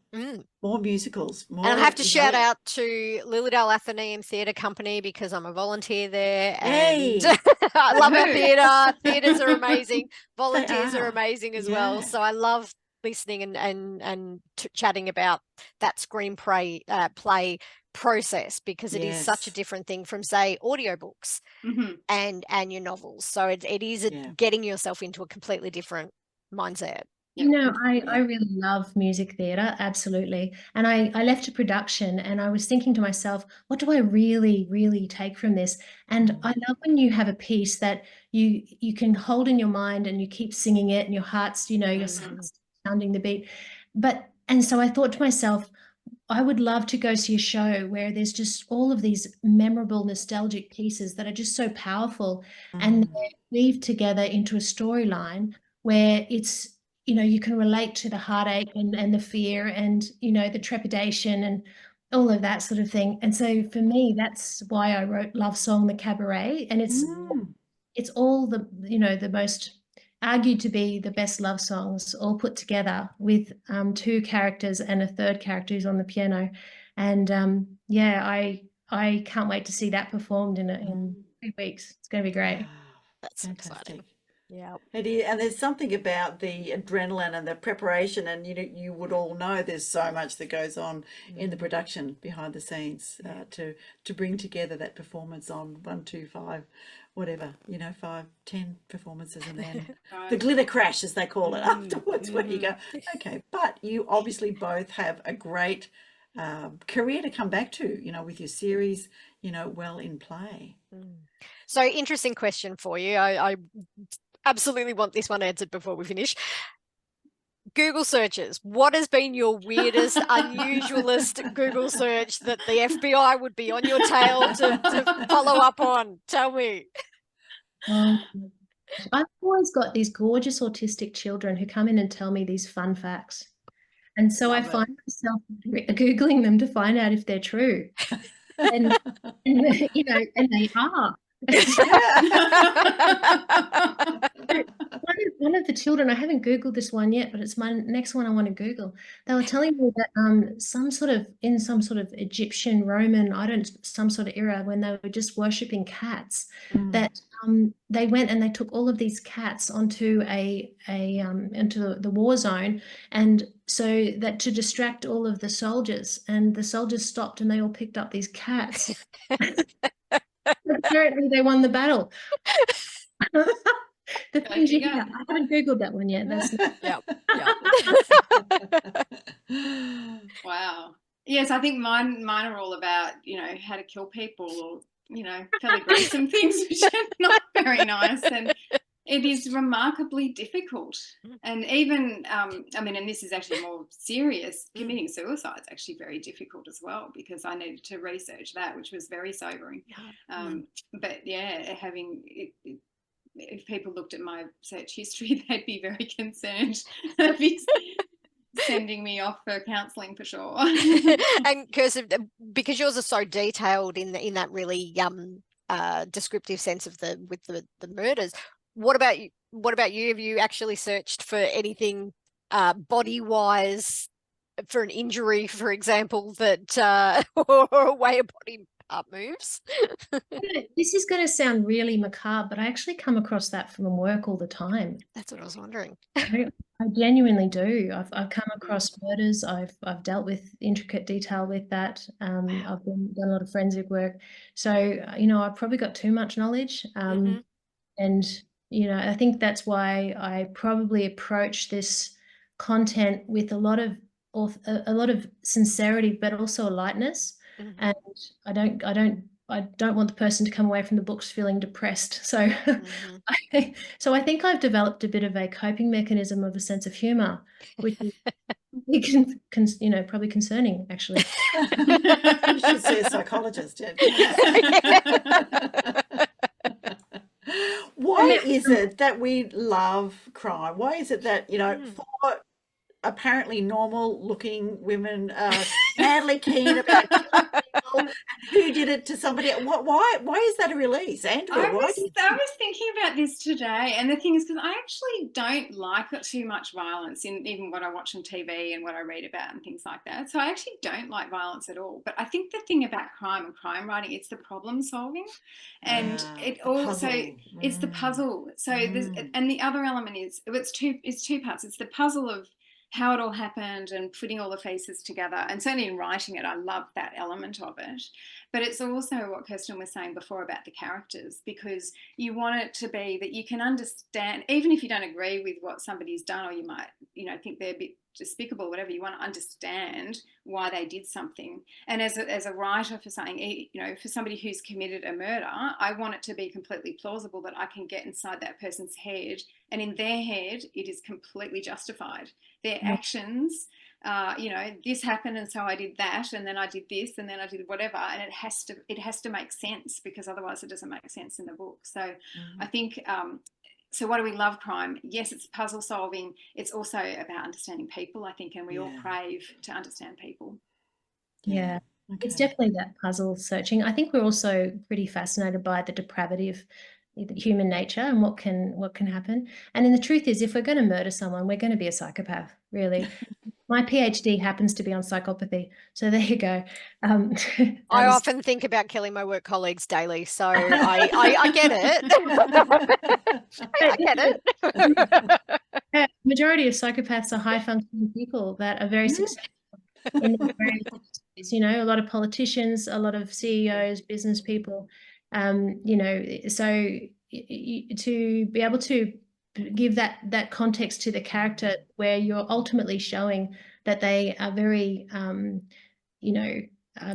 More musicals. More, And I have to you shout know. out to Lilydale Athenaeum Theatre Company, because I'm a volunteer there, Hey. and I love our Woohoo. theatre. Theatres are amazing. They Volunteers are are. amazing as well. Yeah. So I love listening and chatting about that screenplay play process, because it is such a Yes. different thing from, say, audiobooks Mhm. and your novels. So it is Yeah. getting yourself into a completely different mindset. You know, I Yeah. really love music theatre, absolutely. And I left a production and I was thinking to myself, what do I really, really take from this? And I love when you have a piece that you can hold in your mind and you keep singing it and your heart's, you know, your heart's sounding the beat. And so I thought to myself, I would love to go see a show where there's just all of these memorable, nostalgic pieces that are just so powerful, and they're weaved together into a storyline where it's, you know, you can relate to the heartache and the fear and, you know, the trepidation and all of that sort of thing. And so for me, that's why I wrote Love Song, the Cabaret. And it's all the, you know, the most argued to be the best love songs all put together with two characters and a third character who's on the piano. And yeah, I can't wait to see that performed in 2 weeks. It's going to be great. Wow. That's Fantastic. exciting. Yeah. It is, and there's something about the adrenaline and the preparation, and you know, you would all know there's so much that goes on in the production behind the scenes to bring together that performance on 1, 2, 5, whatever, you know, 5, 10 performances, and then the glitter crash, as they call it, afterwards, where you go, okay. But you obviously both have a great career to come back to, you know, with your series, you know, well in play. So interesting question for you. I absolutely want this one answered before we finish. Google searches. What has been your weirdest, unusualist Google search that the FBI would be on your tail to follow up on? Tell me. I've always got these gorgeous autistic children who come in and tell me these fun facts. And so I find myself Googling them to find out if they're true. And you know, and they are. One of the children, I haven't Googled this one yet, but it's my next one I want to Google. They were telling me that some sort of Egyptian, Roman, some sort of era when they were just worshipping cats, that they went and they took all of these cats onto into the war zone, and so that to distract all of the soldiers, and the soldiers stopped and they all picked up these cats. Apparently they won the battle. The things you hear. I haven't Googled that one yet. That's yeah. Wow. Yes, I think mine are all about, you know, how to kill people, or, you know, fairly gruesome things, which are not very nice. And it is remarkably difficult. And even, I mean, and this is actually more serious, committing suicide is actually very difficult as well, because I needed to research that, which was very sobering. But yeah, having it, if people looked at my search history, they'd be very concerned. They'd be sending me off for counselling for sure. And Kirsten, because yours are so detailed in that really descriptive sense of the murders, what about you? Have you actually searched for anything body wise for an injury, for example, that or a way a body part moves. This is going to sound really macabre, but I actually come across that from work all the time. That's what I was wondering. I genuinely do. I've come across murders. I've dealt with intricate detail with that. I've done a lot of forensic work. So, I've probably got too much knowledge. Mhm. And, I think that's why I probably approach this content with a lot of sincerity, but also a lightness. Mhm. And I don't want the person to come away from the books feeling depressed. So, Mhm. I think I've developed a bit of a coping mechanism of a sense of humor, which is probably concerning, actually. You should see a psychologist. Why is it that we love crime? Why is it that, for apparently normal looking women are madly keen about killing people, and who did it to somebody? Why is that a release, Andrea? I was thinking about this today, and the thing is, because I actually don't like too much violence in even what I watch on TV and what I read about and things like that. So I actually don't like violence at all. But I think the thing about crime and crime writing, it's the problem solving, and it also it's the puzzle. So there's, and the other element is it's two parts. It's the puzzle of how it all happened and putting all the faces together. And certainly in writing it, I love that element of it. But it's also what Kirsten was saying before about the characters, because you want it to be that you can understand, even if you don't agree with what somebody's done, or you might, think they're a bit despicable, whatever, you want to understand why they did something. And as a writer for something, for somebody who's committed a murder, I want it to be completely plausible that I can get inside that person's head, and in their head, it is completely justified. Their actions, this happened, and so I did that, and then I did this, and then I did whatever, and it has to make sense, because otherwise it doesn't make sense in the book. So I think, so why do we love crime? Yes, it's puzzle solving. It's also about understanding people, I think, and we all crave to understand people. Yeah. It's definitely that puzzle searching. I think we're also pretty fascinated by the depravity of human nature and what can happen. And the truth is, if we're going to murder someone, we're going to be a psychopath, really. My PhD happens to be on psychopathy, so there you go. I often think about killing my work colleagues daily, so I get it. I get it. Majority of psychopaths are high-functioning people that are very successful in their various industries. A lot of politicians, a lot of CEOs, business people. So to be able to give that context to the character, where you're ultimately showing that they are very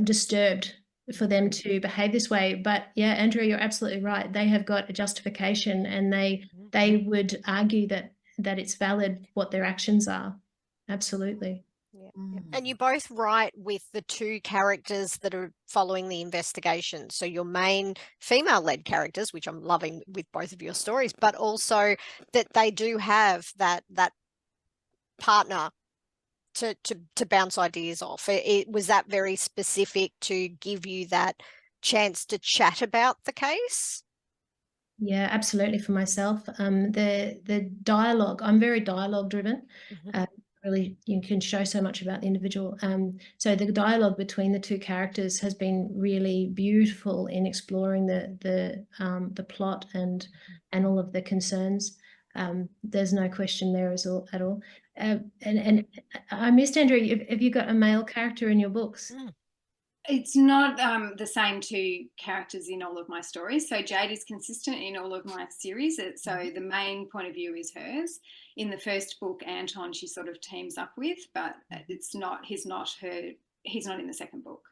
disturbed for them to behave this way. But yeah, Andrea, you're absolutely right. They have got a justification, and they would argue that it's valid what their actions are. Absolutely. Yeah. And you both write with the two characters that are following the investigation. So your main female-led characters, which I'm loving with both of your stories, but also that they do have that partner to bounce ideas off. Was that very specific to give you that chance to chat about the case? Yeah, absolutely. For myself, the dialogue, I'm very dialogue driven. Really, you can show so much about the individual. So the dialogue between the two characters has been really beautiful in exploring the plot and all of the concerns. There's no question there at all. And I missed, Andrea, have you got a male character in your books? It's not the same two characters in all of my stories. So Jade is consistent in all of my series. So the main point of view is hers. In the first book, Anton, she sort of teams up with, but he's not in the second book.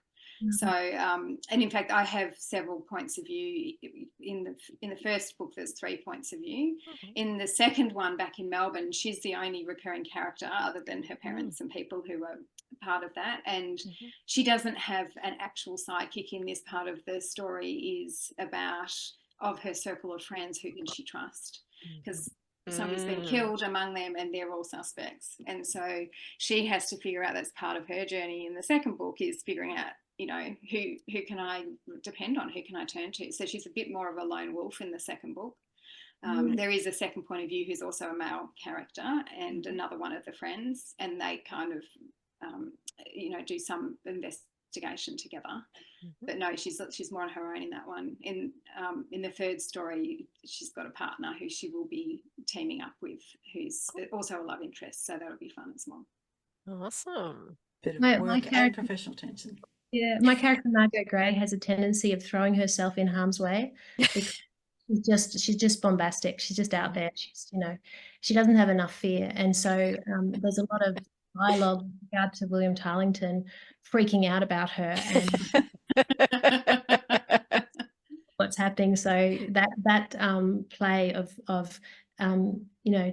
So, and in fact, I have several points of view. In the first book, there's 3 points of view. In the second one, back in Melbourne, she's the only recurring character other than her parents and people who are part of that. And she doesn't have an actual sidekick in this part of the story. Is about of her circle of friends, who can she trust? Because somebody's been killed among them and they're all suspects. And so she has to figure out, that's part of her journey in the second book, is figuring out, who can I depend on? Who can I turn to? So she's a bit more of a lone wolf in the second book. There is a second point of view who's also a male character and another one of the friends, and they kind of do some investigation together. But no, she's more on her own in that one. In the third story, she's got a partner who she will be teaming up with, who's also a love interest. So that'll be fun as well. Awesome. Bit of My work and character- professional tension. Yeah, my character Margot Gray has a tendency of throwing herself in harm's way because she's just bombastic. She's just out there. She doesn't have enough fear, and so there's a lot of dialogue with regard to William Tarlington freaking out about her and what's happening. So that play of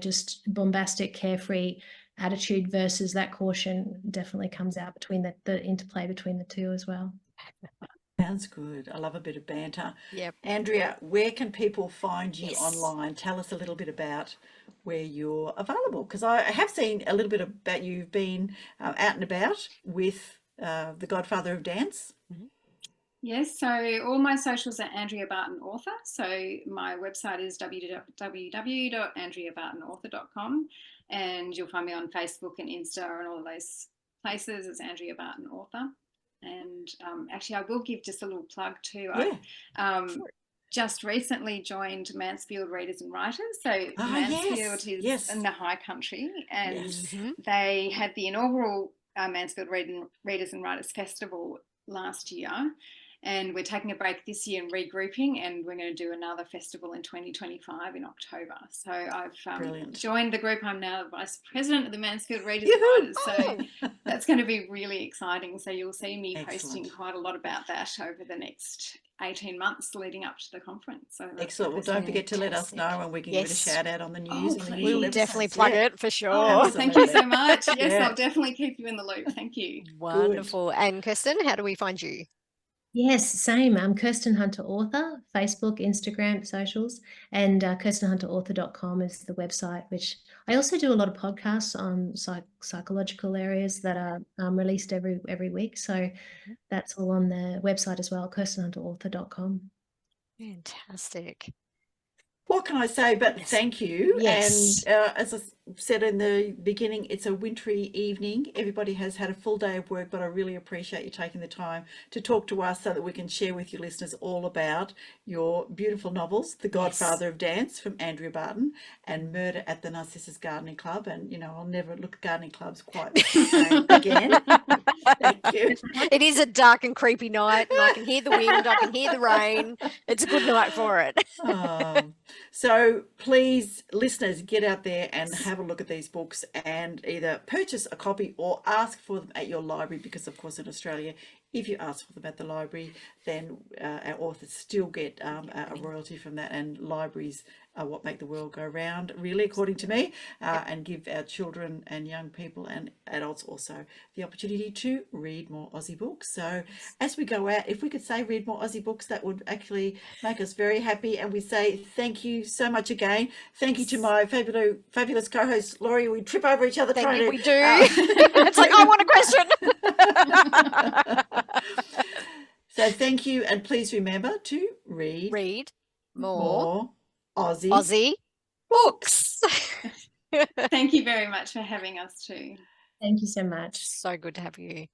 just bombastic, carefree attitude versus that caution definitely comes out between the interplay between the two as well. Sounds good. I love a bit of banter. Yep. Andrea, where can people find you Yes. online? Tell us a little bit about where you're available, because I have seen a little bit about you've been out and about with the Godfather of Dance. Yes, so all my socials are Andrea Barton Author. So my website is www.andreabartonauthor.com, and you'll find me on Facebook and Insta and all of those places as Andrea Barton Author. And actually, I will give just a little plug too. Yeah. I just recently joined Mansfield Readers and Writers. So Mansfield is in the high country, and they had the inaugural Mansfield Readers and Writers Festival last year. And we're taking a break this year and regrouping, and we're going to do another festival in 2025 in October. So I've joined the group. I'm now the Vice President of the Mansfield Readers and Writers. So that's going to be really exciting. So you'll see me posting quite a lot about that over the next 18 months leading up to the conference. So excellent. Well, don't forget to let us know, and we can give it a shout out on the news. We'll definitely plug it for sure. Oh, thank you so much. Yes, I'll definitely keep you in the loop. Thank you. Wonderful. Good. And Kirsten, how do we find you? Yes, same. I'm Kirsten Hunter Author, Facebook, Instagram, socials, and kirstenhunterauthor.com is the website, which I also do a lot of podcasts on psychological areas that are released every week. So that's all on the website as well, kirstenhunterauthor.com. Fantastic. What can I say but thank you? Yes. And as I said in the beginning, it's a wintry evening. Everybody has had a full day of work, but I really appreciate you taking the time to talk to us so that we can share with your listeners all about your beautiful novels, The Godfather of Dance from Andrea Barton and Murder at the Narssisus Gardening Club. And, I'll never look at gardening clubs quite the same again. Thank you. It is a dark and creepy night, and I can hear the wind, I can hear the rain. It's a good night for it. So please, listeners, get out there and have a look at these books and either purchase a copy or ask for them at your library, because of course in Australia, if you ask for them at the library, then our authors still get a royalty from that, and libraries are what make the world go round, really, according to me, and give our children and young people and adults also the opportunity to read more Aussie books. So as we go out, if we could say read more Aussie books, that would actually make us very happy. And we say thank you so much again. Thank you to my fabulous co-host Laurie. We trip over each other. We do. It's like, I want a question. So thank you, and please remember to read more Aussie books. Thank you very much for having us too. Thank you so much. So good to have you.